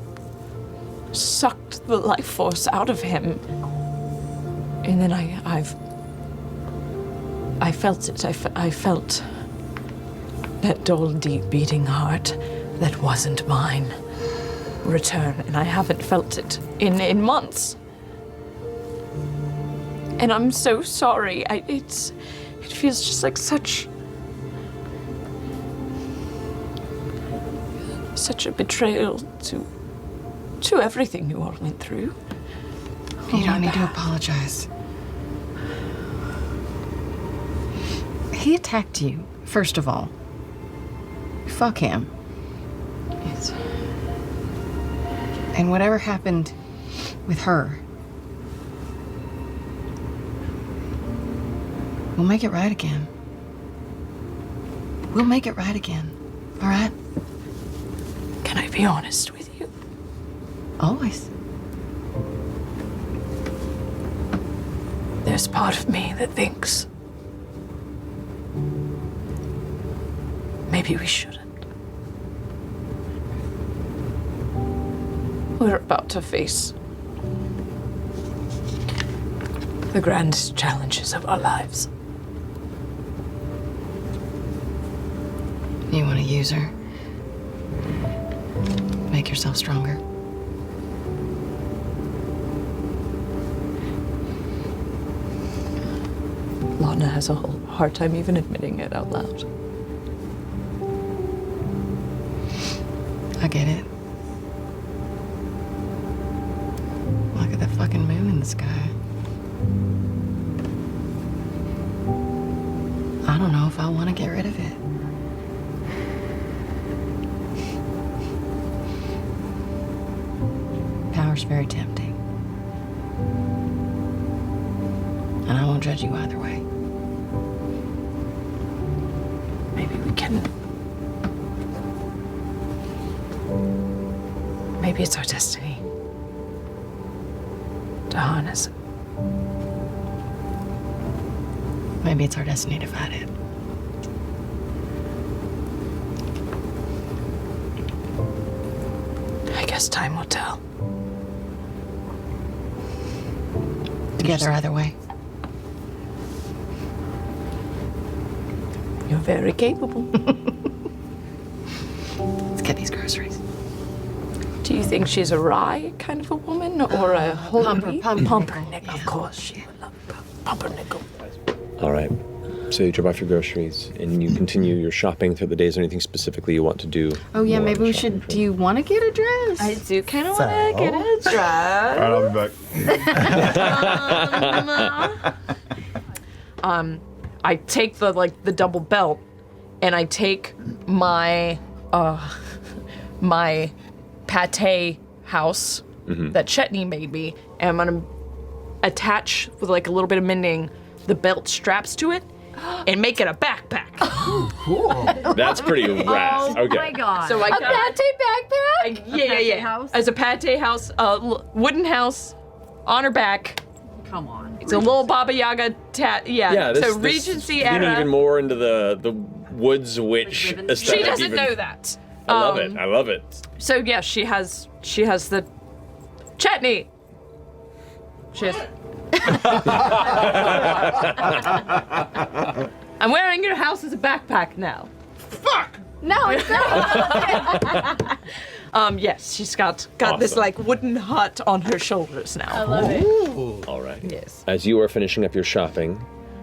Speaker 14: sucked the life force out of him. And then I felt it. I felt that dull, deep beating heart that wasn't mine return, and I haven't felt it in months. And I'm so sorry. It feels just like such a betrayal to everything you all went through.
Speaker 8: You don't need to apologize. He attacked you, first of all. Fuck him.
Speaker 14: Yes.
Speaker 8: And whatever happened with her, we'll make it right again. We'll make it right again. All right?
Speaker 14: Can I be honest with you?
Speaker 8: Always.
Speaker 14: There's part of me that thinks maybe we shouldn't. We're about to face the grandest challenges of our lives.
Speaker 8: You want to use her? Make yourself stronger?
Speaker 14: Lana has a hard time even admitting it out loud.
Speaker 8: I get it. Look at the fucking moon in the sky. I don't know if I want to get rid of it. Power's very tempting. And I won't judge you either way.
Speaker 14: Maybe we can. Maybe it's our destiny to harness it.
Speaker 8: Maybe it's our destiny to fight it.
Speaker 14: I guess time will tell.
Speaker 8: Together either way.
Speaker 14: You're very capable.
Speaker 8: Let's get these groceries.
Speaker 14: Do you think she's a rye kind of a woman or a whole
Speaker 8: Pumpernickel.
Speaker 14: Pumpernickel? Of course, she would love pumpernickel.
Speaker 7: All right. So you drop off your groceries and you continue your shopping through the day. Is there anything specifically you want to do?
Speaker 8: Oh yeah,
Speaker 7: more
Speaker 8: maybe
Speaker 7: on
Speaker 8: we
Speaker 7: the
Speaker 8: should.
Speaker 7: shopping
Speaker 8: Do you want to get a dress?
Speaker 14: I do kind of want to get a dress.
Speaker 3: All right, I'll be back.
Speaker 14: I take the double belt, and I take my my pate house that Chetney made me, and I'm gonna attach with like a little bit of mending the belt straps to it, and make it a backpack.
Speaker 7: That's pretty rad.
Speaker 4: Oh
Speaker 7: Okay.
Speaker 4: my god.
Speaker 14: So I
Speaker 8: A
Speaker 14: got
Speaker 8: pate backpack?
Speaker 14: yeah.
Speaker 4: house?
Speaker 14: As a pate house, wooden house, on her back.
Speaker 4: Come on.
Speaker 14: It's a little Baba Yaga
Speaker 7: Yeah, this,
Speaker 14: so
Speaker 7: this
Speaker 14: Regency
Speaker 7: leaning
Speaker 14: era.
Speaker 7: even more into the woods witch aesthetic.
Speaker 14: She doesn't
Speaker 7: even.
Speaker 14: know that.
Speaker 7: I love it. I love it.
Speaker 14: So yeah, she has the Chetney. She has. I'm wearing your house as a backpack now.
Speaker 8: No, it's not.
Speaker 14: Yes, she's got this
Speaker 7: Awesome.
Speaker 14: like wooden hut on her shoulders now.
Speaker 8: I love it.
Speaker 7: All right.
Speaker 14: Yes.
Speaker 7: As you are finishing up your shopping,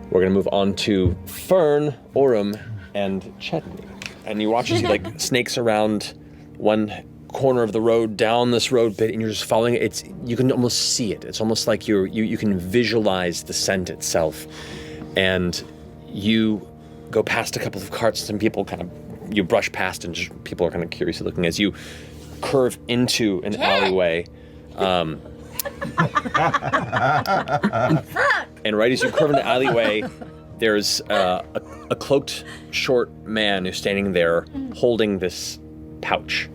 Speaker 7: we're going to move on to Fern, Orem, and Chetney. And you watch as he like snakes around one corner of the road, down this road bit, and you're just following it. You can almost see it. It's almost like you can visualize the scent itself. And you go past a couple of carts and people you brush past and just people are kind of curiously looking as you curve into an alleyway. And right as you curve into the alleyway, there's a cloaked short man who's standing there holding this pouch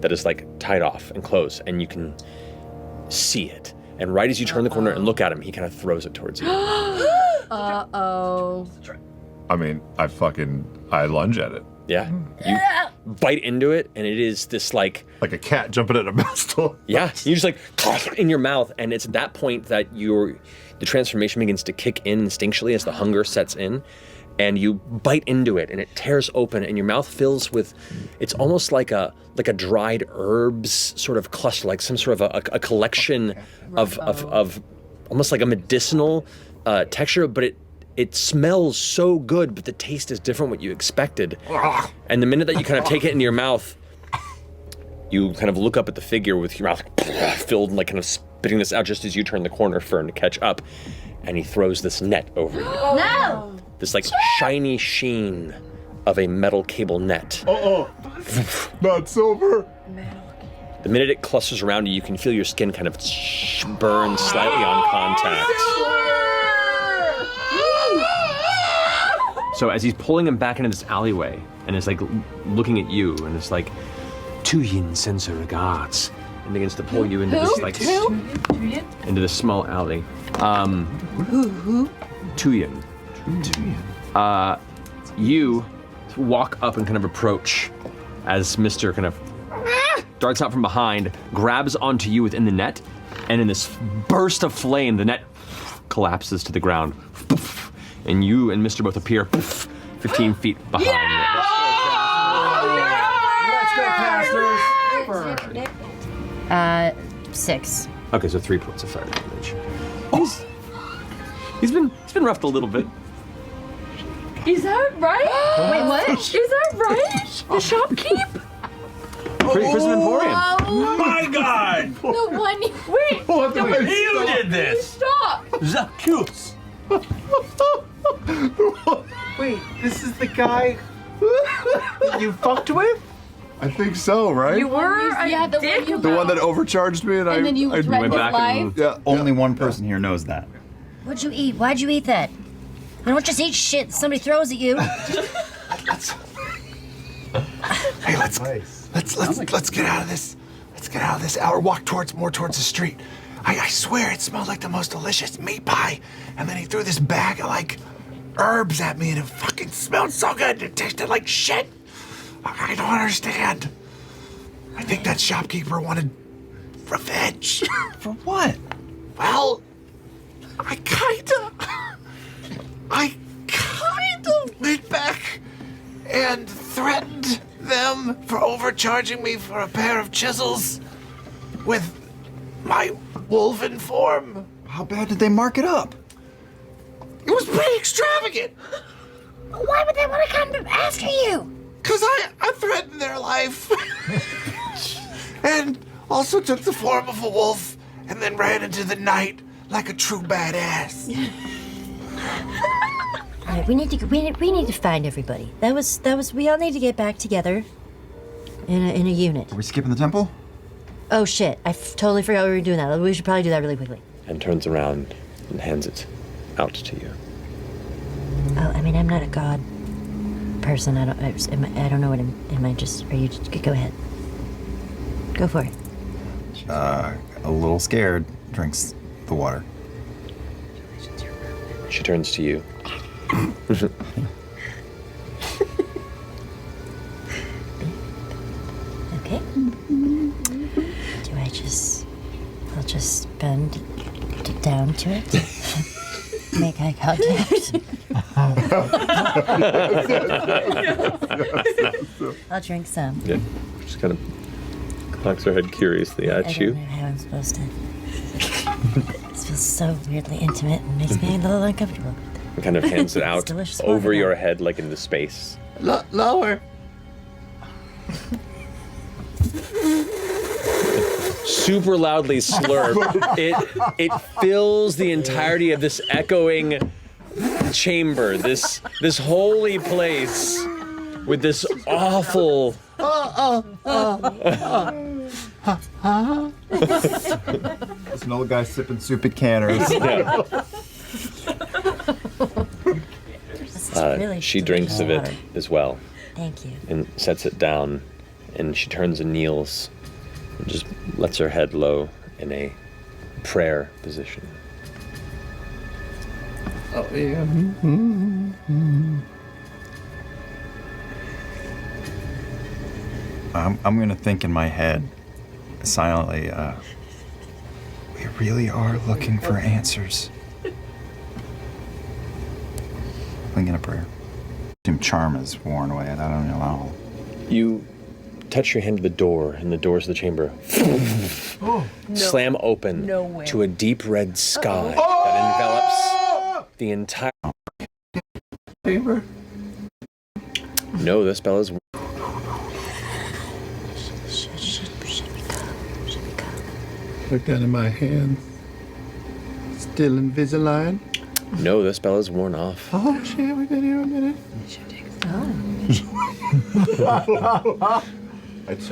Speaker 7: that is like tied off and closed, and you can see it. And right as you turn the corner and look at him, he kind of throws it towards you.
Speaker 8: Uh-oh.
Speaker 3: I mean, I lunge at it.
Speaker 7: Yeah. You bite into it, and it is this like
Speaker 3: a cat jumping at a mouse door.
Speaker 7: Yeah. You just like in your mouth, and it's at that point that the transformation begins to kick in instinctually as the hunger sets in, and you bite into it, and it tears open, and your mouth fills with. It's almost like a dried herbs sort of cluster, like some sort of a collection of almost like a medicinal texture, but it smells so good, but the taste is different what you expected. And the minute that you kind of take it into your mouth, you kind of look up at the figure with your mouth filled and like kind of spitting this out just as you turn the corner, Fern, to catch up. And he throws this net over you.
Speaker 8: No!
Speaker 7: This like shiny sheen of a metal cable net.
Speaker 3: Not silver.
Speaker 7: The minute it clusters around you, you can feel your skin kind of burn slightly on contact. So as he's pulling him back into this alleyway, and is like looking at you, and it's like, Tuyin sends her regards, and begins to pull you into this like into this small alley. Tuyin. You walk up and kind of approach as Mr. kind of darts out from behind, grabs onto you within the net, and in this burst of flame, the net collapses to the ground. And you and Mr. both appear 15 feet behind
Speaker 4: it. 6.
Speaker 7: Okay, so 3 points of fire damage. He's been roughed a little bit.
Speaker 14: Is that right?
Speaker 8: Wait, what?
Speaker 14: Is that right? The shopkeep?
Speaker 7: Prison Emporium.
Speaker 8: Oh
Speaker 15: My God!
Speaker 8: The one.
Speaker 14: Wait.
Speaker 15: You did this!
Speaker 14: Stop.
Speaker 15: Zacchaeus!
Speaker 2: Wait, this is the guy that you fucked with?
Speaker 3: I think so, right?
Speaker 14: You were
Speaker 8: Yeah, the one you
Speaker 3: the one that overcharged me, and
Speaker 8: then you
Speaker 3: I
Speaker 8: threatened
Speaker 3: went
Speaker 8: his
Speaker 3: back
Speaker 8: life?
Speaker 3: and yeah.
Speaker 11: Only one person here knows that.
Speaker 4: What'd you eat? Why'd you eat that? You don't just eat shit somebody throws at you.
Speaker 16: Hey, let's get out of this. Let's get out of this hour. Walk more towards the street. I swear it smelled like the most delicious meat pie. And then he threw this bag of like herbs at me, and it fucking smelled so good. It tasted like shit. I don't understand. I think that shopkeeper wanted revenge.
Speaker 2: For what?
Speaker 16: Well, I kinda went back and threatened them for overcharging me for a pair of chisels with my wolven form.
Speaker 11: How bad did they mark it up?
Speaker 16: It was pretty extravagant.
Speaker 4: Why would they want to come after you?
Speaker 16: Because I threatened their life. And also took the form of a wolf and then ran into the night like a true badass.
Speaker 4: All right, we need to find everybody. That was we all need to get back together in a unit.
Speaker 11: Are we skipping the temple?
Speaker 4: Oh shit, totally forgot we were doing that. We should probably do that really quickly.
Speaker 7: And turns around and hands it out to you.
Speaker 4: Oh, I mean, I'm not a god person. I don't know what am I just, are you, just go ahead. Go for it.
Speaker 11: A little scared, drinks the water.
Speaker 7: She turns to you.
Speaker 4: Okay. I'll just bend down to it. Make eye contact. I'll drink some.
Speaker 7: Yeah. Just kind of cocks her head curiously at
Speaker 4: I
Speaker 7: you.
Speaker 4: don't know how I'm supposed to. This feels so weirdly intimate and makes me a little uncomfortable.
Speaker 7: And kind of hands it
Speaker 4: It's
Speaker 7: out
Speaker 4: delicious
Speaker 7: over
Speaker 4: water,
Speaker 7: your
Speaker 4: though.
Speaker 7: head, like into space.
Speaker 16: Lower.
Speaker 7: Super loudly slurp. It fills the entirety of this echoing chamber, this holy place, with this awful.
Speaker 11: There's an old guy sipping soup at canners.
Speaker 7: Yeah.
Speaker 4: Really
Speaker 7: She drinks of it
Speaker 4: water.
Speaker 7: as well.
Speaker 4: Thank you.
Speaker 7: And sets it down, and she turns and kneels, and just lets her head low in a prayer position.
Speaker 3: Oh, yeah.
Speaker 11: I'm gonna think in my head, silently, we really are looking for answers. I'm gonna prayer. Assume charm is worn away. I don't know how.
Speaker 7: You touch your hand to the door, and the doors of the chamber slam open to a deep red sky that envelops the entire
Speaker 3: chamber.
Speaker 7: No, the spell is.
Speaker 3: Look down at my hand. Still Invisalign.
Speaker 7: No, the spell is worn off.
Speaker 3: Oh shit, we've been here a minute.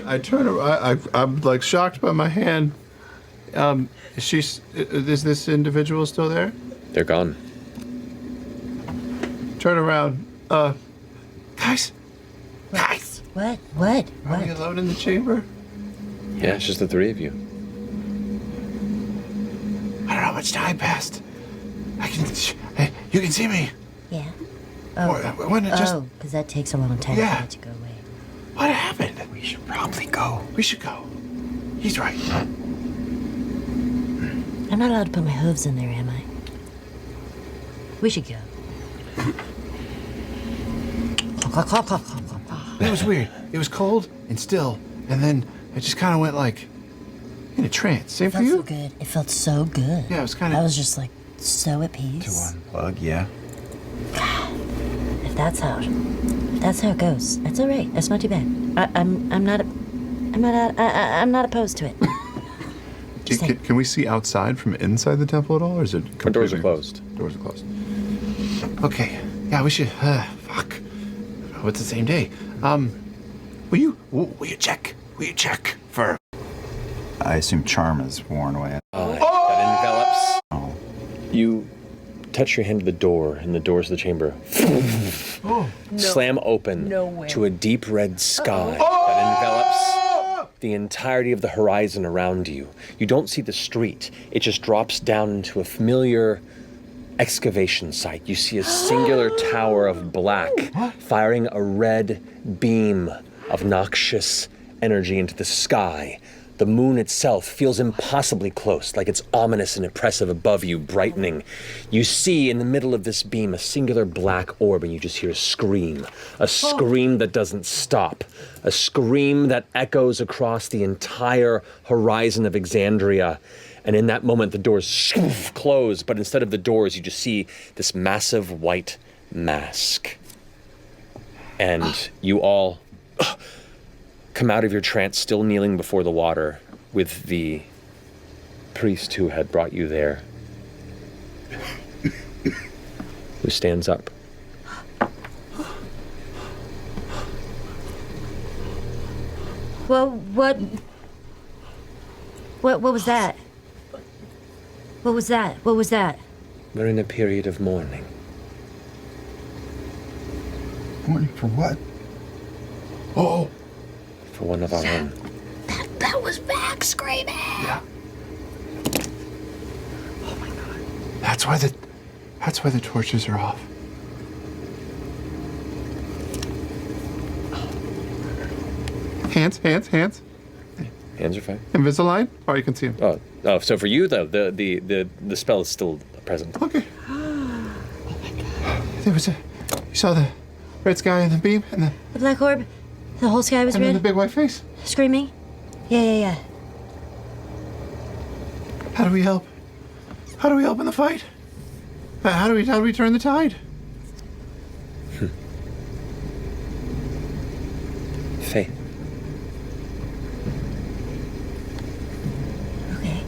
Speaker 3: I turn around. I'm like shocked by my hand. Is this individual still there?
Speaker 7: They're gone.
Speaker 3: Turn around. Guys.
Speaker 4: What?
Speaker 3: Are we alone in the chamber?
Speaker 7: Yeah, it's just the three of you.
Speaker 16: I don't know how much time passed. You can see me.
Speaker 4: Yeah.
Speaker 16: When it just.
Speaker 4: Oh, because that takes a long time
Speaker 16: Yeah.
Speaker 4: for it to go away.
Speaker 16: What happened? We should probably go. We should go. He's right.
Speaker 4: I'm not allowed to put my hooves in there, am I? We should go.
Speaker 16: It was weird. It was cold and still, and then it just kind of went like in a trance. Same
Speaker 4: It
Speaker 16: for
Speaker 4: felt
Speaker 16: you?
Speaker 4: so good. It felt so good.
Speaker 16: Yeah, it was kind of.
Speaker 4: I was just like so at peace.
Speaker 11: Plug, yeah.
Speaker 4: If that's how it goes, that's all right. That's not too bad. I'm not opposed to it.
Speaker 17: Can we see outside from inside the temple at all, or is it?
Speaker 7: The doors are closed.
Speaker 17: Doors are closed.
Speaker 16: Okay. Yeah, we should. Fuck. Oh, it's the same day. Will you check? Will you check for?
Speaker 11: I assume charm is worn away.
Speaker 7: That envelops. You touch your hand to the door, and the doors of the chamber slam open to a deep red sky that envelops the entirety of the horizon around you. You don't see the street. It just drops down into a familiar excavation site. You see a singular tower of black firing a red beam of noxious energy into the sky. The moon itself feels impossibly close, like it's ominous and oppressive above you, brightening. You see in the middle of this beam a singular black orb, and you just hear a scream that doesn't stop, a scream that echoes across the entire horizon of Exandria. And in that moment, the doors close, but instead of the doors, you just see this massive white mask and you all come out of your trance, still kneeling before the water, with the priest who had brought you there, who stands up.
Speaker 4: Well, what was that? What was that? What was that?
Speaker 7: We're in a period of mourning.
Speaker 11: Mourning for what? Oh.
Speaker 7: For one of our own.
Speaker 4: That was Max screaming.
Speaker 16: Yeah. Oh my god. That's why the torches are off. Hands.
Speaker 7: Hands are fine.
Speaker 16: Invisalign? Or you can see them.
Speaker 7: Oh, so for you though, the spell is still present.
Speaker 16: Okay. There was you saw the red sky and the beam and
Speaker 4: The black orb? The whole sky was
Speaker 16: and then
Speaker 4: red?
Speaker 16: the big white face.
Speaker 4: Screaming? Yeah.
Speaker 16: How do we help? How do we help in the fight? How do we turn the tide?
Speaker 7: Faith.
Speaker 4: Okay.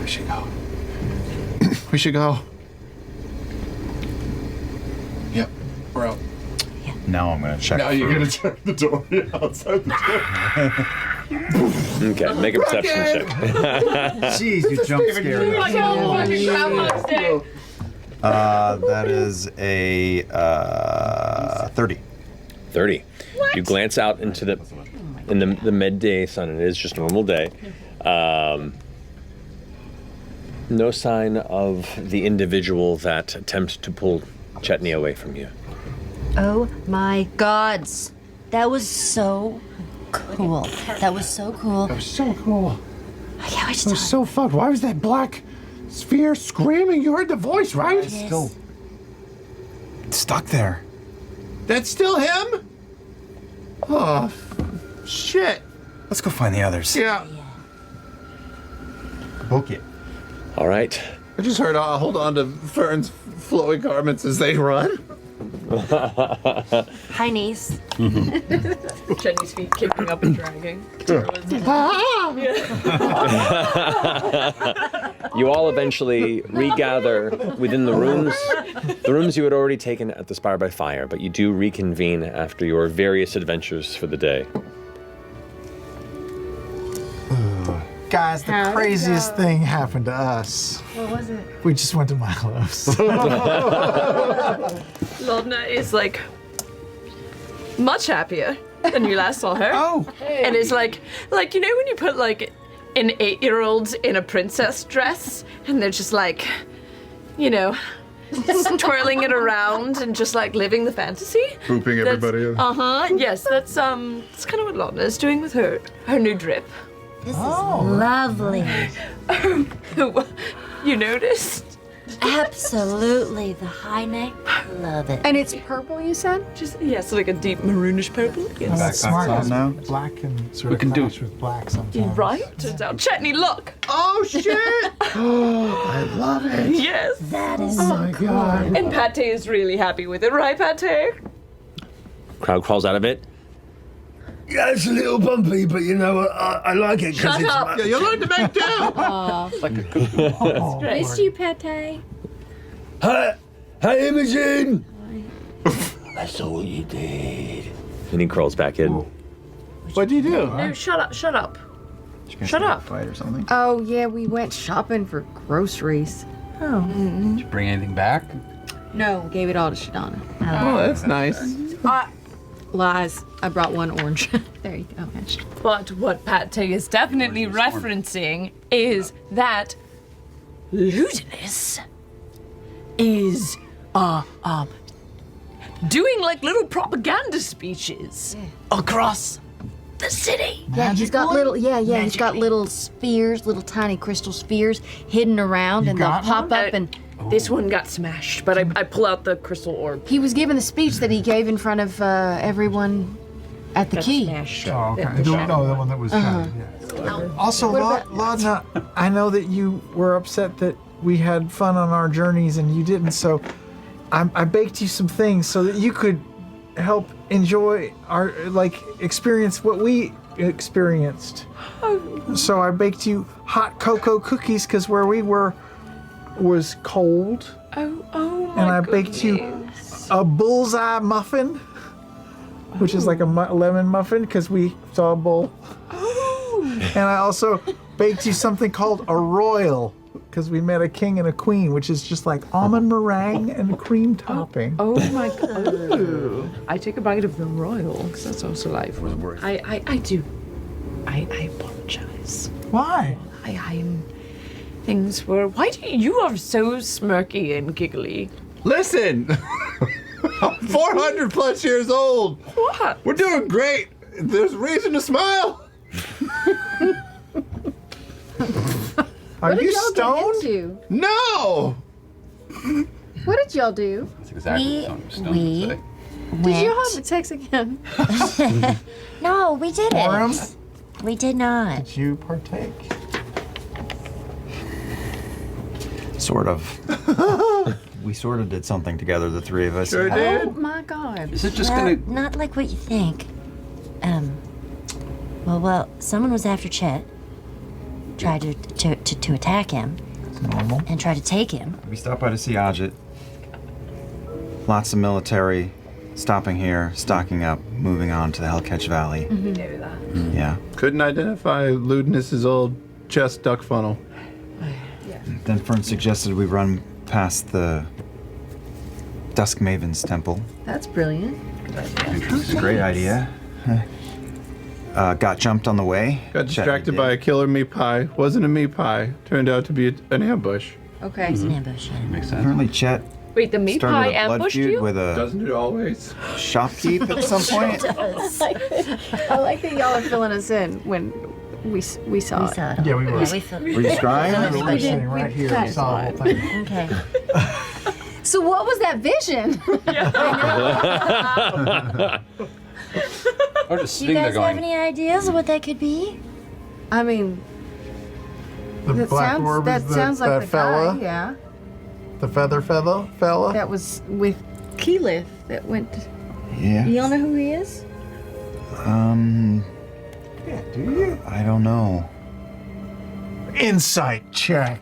Speaker 16: We should go. We should go. Yep, we're out.
Speaker 11: Now I'm gonna check.
Speaker 17: Now you're gonna check the door outside the door.
Speaker 7: Okay, make a perception check.
Speaker 11: Jeez, you jump scared. That is a 30.
Speaker 7: 30. You glance out into the midday sun, and it is just a normal day. No sign of the individual that attempts to pull Chetney away from you.
Speaker 4: Oh my gods. That was so cool. That was so cool.
Speaker 16: That was so cool.
Speaker 4: I can't wait to
Speaker 16: It was so fun. Why was that black sphere screaming? You heard the voice, right?
Speaker 11: It's still stuck there.
Speaker 16: That's still him? Oh, shit.
Speaker 11: Let's go find the others.
Speaker 16: Yeah.
Speaker 11: Book it.
Speaker 7: All right.
Speaker 16: I just heard, hold on to Fern's flowing garments as they run.
Speaker 4: Hi, niece.
Speaker 14: Jenny's feet kicking up and dragging.
Speaker 7: You all eventually regather within the rooms you had already taken at the Spire by Fire, but you do reconvene after your various adventures for the day.
Speaker 2: Guys, the craziest thing happened to us.
Speaker 8: What was it?
Speaker 2: We just went to Milo's.
Speaker 14: Lodna is like much happier than you last saw her.
Speaker 2: Oh.
Speaker 14: And it's like you know when you put like an 8-year-old in a princess dress and they're just like, you know, twirling it around and just like living the fantasy.
Speaker 17: Pooping everybody.
Speaker 14: Yes, that's kind of what Lodna is doing with her new drip.
Speaker 4: This is lovely.
Speaker 14: You noticed?
Speaker 4: Absolutely. The high neck. Love it.
Speaker 8: And it's purple, you said?
Speaker 14: Just yes, like a deep maroonish purple. Yes.
Speaker 2: That's smart.
Speaker 11: on now.
Speaker 2: Black and sort
Speaker 12: We
Speaker 2: of
Speaker 12: can do
Speaker 2: clash with black sometimes.
Speaker 14: Right? Turns out, Chetney, look.
Speaker 16: Oh, shit. Oh, I love it.
Speaker 14: Yes.
Speaker 4: That is
Speaker 16: Oh, my God.
Speaker 14: And Pate is really happy with it, right, Pate?
Speaker 7: Crowd crawls out of it.
Speaker 15: Yeah, it's a little bumpy, but you know, I like it because
Speaker 14: Shut
Speaker 15: it's.
Speaker 14: up.
Speaker 16: Yeah, you learned to make do.
Speaker 12: It's like a cookie.
Speaker 8: Missed you, Pate.
Speaker 15: Hi, Imogen. I saw what you did.
Speaker 7: And he crawls back in.
Speaker 16: What'd you do?
Speaker 14: No, shut up.
Speaker 11: Shut
Speaker 14: up.
Speaker 11: Fight or something.
Speaker 8: Oh, yeah, we went shopping for groceries.
Speaker 12: Did you bring anything back?
Speaker 8: No, gave it all to Shadana.
Speaker 16: Oh, that's nice.
Speaker 8: Lies. I brought one orange. There you go.
Speaker 14: But what Pate is definitely referencing is that Ludinus is doing like little propaganda speeches across the city.
Speaker 8: Yeah, he's got little. He's got little spheres, little tiny crystal spheres hidden around, and they'll pop up. And
Speaker 14: This one got smashed, but I pull out the crystal orb.
Speaker 8: he was giving the speech that he gave in front of everyone at the key.
Speaker 14: Smashed.
Speaker 2: Oh, okay. No, the one that was shattered, yeah. Also, Lodna, I know that you were upset that we had fun on our journeys and you didn't, so I baked you some things so that you could help enjoy our, experience what we experienced. So I baked you hot cocoa cookies because where we were was cold.
Speaker 14: Oh my
Speaker 2: And I baked you a bullseye muffin, which is like a lemon muffin because we saw a bull. And I also baked you something called a royal because we met a king and a queen, which is just like almond meringue and cream topping.
Speaker 10: Oh my god. I take a bite of the royal because that's also life. I do. I apologize.
Speaker 2: Why?
Speaker 14: Things were. Why do you are so smirky and giggly?
Speaker 3: Listen, I'm 400 plus years old.
Speaker 14: What?
Speaker 3: We're doing great. There's reason to smile.
Speaker 2: Are
Speaker 8: What did
Speaker 2: you
Speaker 8: y'all
Speaker 2: stoned?
Speaker 8: get into?
Speaker 3: No.
Speaker 8: What did y'all do?
Speaker 12: That's exactly what I'm stoned to say.
Speaker 8: Did you have a text again?
Speaker 4: No, we didn't.
Speaker 2: Orem?
Speaker 4: We did not.
Speaker 2: Did you partake?
Speaker 11: Sort of. We sort of did something together, the three of us.
Speaker 3: Sure did.
Speaker 8: Oh my god.
Speaker 12: Is it just
Speaker 4: Well,
Speaker 12: gonna?
Speaker 4: not like what you think. Well, someone was after Chet, tried to attack him,
Speaker 11: Normal.
Speaker 4: and tried to take him.
Speaker 11: We stopped by to see Ajit. Lots of military, stopping here, stocking up, moving on to the Hellcatch Valley. Yeah.
Speaker 3: Couldn't identify Ludinus's old chest duck funnel.
Speaker 11: Then Fern suggested we run past the Dusk Maven's temple.
Speaker 8: That's brilliant.
Speaker 11: It's a great idea. Got jumped on the way.
Speaker 3: Got distracted by a killer meat pie. Wasn't a meat pie. Turned out to be an ambush.
Speaker 8: Okay.
Speaker 4: It was an ambush. Yeah.
Speaker 12: Makes sense.
Speaker 11: Apparently Chet
Speaker 14: Wait, the meat
Speaker 11: started
Speaker 14: pie
Speaker 11: a blood
Speaker 14: ambushed
Speaker 11: feud
Speaker 14: you?
Speaker 11: with a
Speaker 3: Doesn't it always?
Speaker 11: shopkeep at some point.
Speaker 8: I like that y'all are filling us in when we saw
Speaker 4: We
Speaker 8: it.
Speaker 4: saw it.
Speaker 2: Yeah, we were.
Speaker 4: Yeah, we saw
Speaker 11: Were you scrying?
Speaker 2: We were sitting right here. We saw the whole thing.
Speaker 4: Okay.
Speaker 8: So what was that vision?
Speaker 12: Or just
Speaker 4: Do you
Speaker 12: sitting there
Speaker 4: guys have
Speaker 12: going.
Speaker 4: any ideas of what that could be?
Speaker 8: I mean,
Speaker 2: The
Speaker 8: that
Speaker 2: black
Speaker 8: sounds
Speaker 2: orb
Speaker 8: that
Speaker 2: is
Speaker 8: sounds like
Speaker 2: that
Speaker 8: the
Speaker 2: fella.
Speaker 8: guy, yeah.
Speaker 2: The feather fella.
Speaker 8: That was with Keyleth that went.
Speaker 11: Yeah.
Speaker 8: You all know who he is?
Speaker 2: Yeah, do you?
Speaker 11: I don't know.
Speaker 2: Insight check.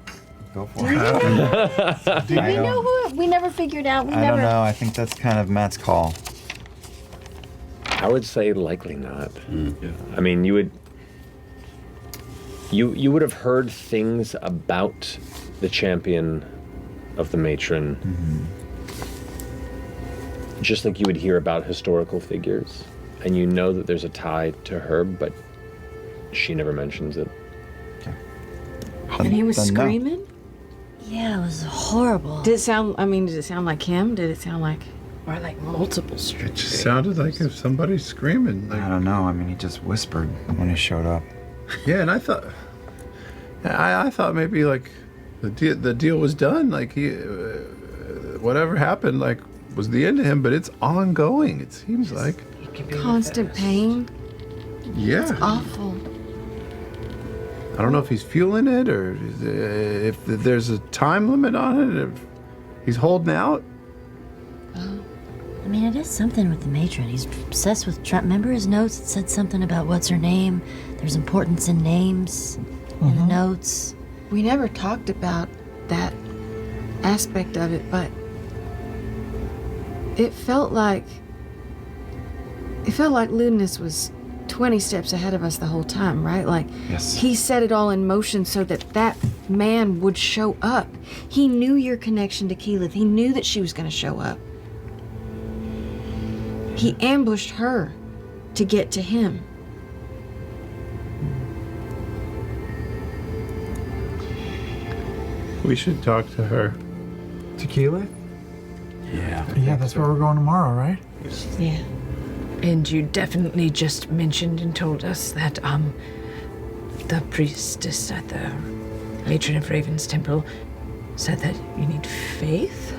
Speaker 11: Go for it.
Speaker 8: Do we know who? We never figured out. We
Speaker 11: I
Speaker 8: never.
Speaker 11: don't know. I think that's kind of Matt's call.
Speaker 7: I would say likely not. I mean, you would have heard things about the champion of the matron, just like you would hear about historical figures, and you know that there's a tie to her, but she never mentions it.
Speaker 8: And he was
Speaker 11: Then no.
Speaker 8: screaming.
Speaker 4: Yeah, it was horrible.
Speaker 8: Did it sound? I mean, did it sound like him? Did it sound like, or like multiple
Speaker 3: It
Speaker 8: streets?
Speaker 3: just sounded like if somebody's screaming.
Speaker 11: I
Speaker 3: Like,
Speaker 11: don't know. I mean, he just whispered when he showed up.
Speaker 3: yeah, and I thought maybe like the deal was done. Like he, whatever happened, like was the end of him. But it's ongoing. It seems like.
Speaker 8: Constant pain.
Speaker 3: Yeah.
Speaker 8: It's awful.
Speaker 3: I don't know if he's fueling it or if there's a time limit on it. If he's holding out.
Speaker 4: I mean, it is something with the matron. He's obsessed with. Remember his notes? It said something about what's her name. There's importance in names in the notes.
Speaker 8: We never talked about that aspect of it, but it felt like Ludinus was 20 steps ahead of us the whole time, right? Like,
Speaker 11: Yes.
Speaker 8: he set it all in motion so that man would show up. He knew your connection to Keyleth. He knew that she was going to show up. He ambushed her to get to him.
Speaker 3: We should talk to her.
Speaker 2: Tequila?
Speaker 12: Yeah.
Speaker 2: Yeah, that's where we're going tomorrow, right?
Speaker 14: Yeah. And you definitely just mentioned and told us that the priestess at the matron of Raven's temple said that you need faith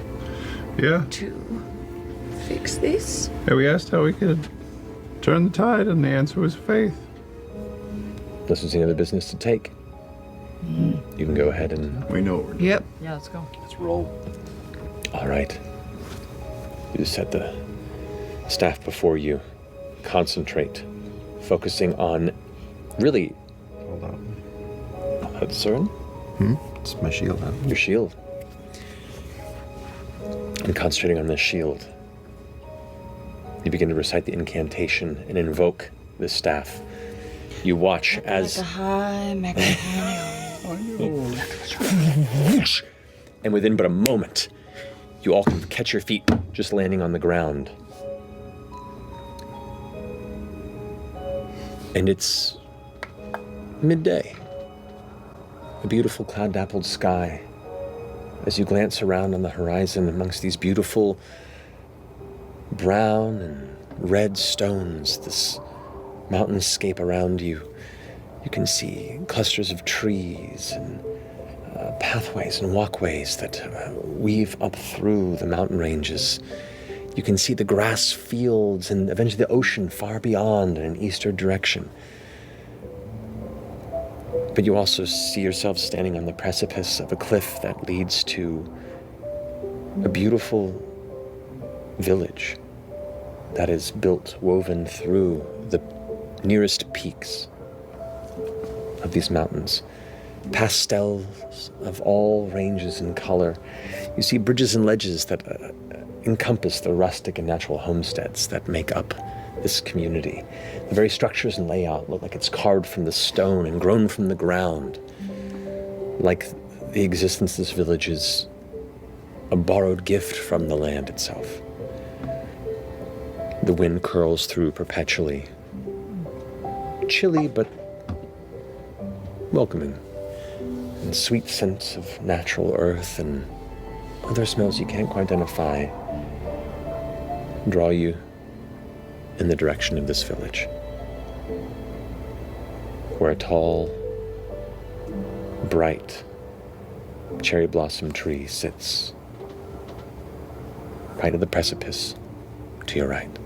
Speaker 3: Yeah.
Speaker 14: to fix this.
Speaker 3: Yeah, we asked how we could turn the tide, and the answer was faith.
Speaker 7: This was any other business to take. You can go ahead and.
Speaker 17: We know what we're doing.
Speaker 8: Yep.
Speaker 14: Yeah, let's go.
Speaker 12: Let's roll.
Speaker 7: All right. You set the staff before you, concentrate, focusing on really.
Speaker 11: Hold on.
Speaker 7: That's CERN?
Speaker 11: It's my shield. Huh?
Speaker 7: Your shield. And concentrating on this shield, you begin to recite the incantation and invoke the staff. You watch as. And within but a moment, you all can catch your feet just landing on the ground. And it's midday. A beautiful cloud-dappled sky. As you glance around on the horizon amongst these beautiful brown and red stones, this mountainscape around you, you can see clusters of trees and pathways and walkways that weave up through the mountain ranges. You can see the grass fields and eventually the ocean far beyond in an eastern direction. But you also see yourself standing on the precipice of a cliff that leads to a beautiful village that is built, woven through the nearest peaks of these mountains. Pastels of all ranges in color. You see bridges and ledges that encompass the rustic and natural homesteads that make up this community. The very structures and layout look like it's carved from the stone and grown from the ground. Like the existence of this village is a borrowed gift from the land itself. The wind curls through perpetually. Chilly, but welcoming. And sweet scents of natural earth and other smells you can't quite identify draw you in the direction of this village, where a tall, bright cherry blossom tree sits right at the precipice to your right.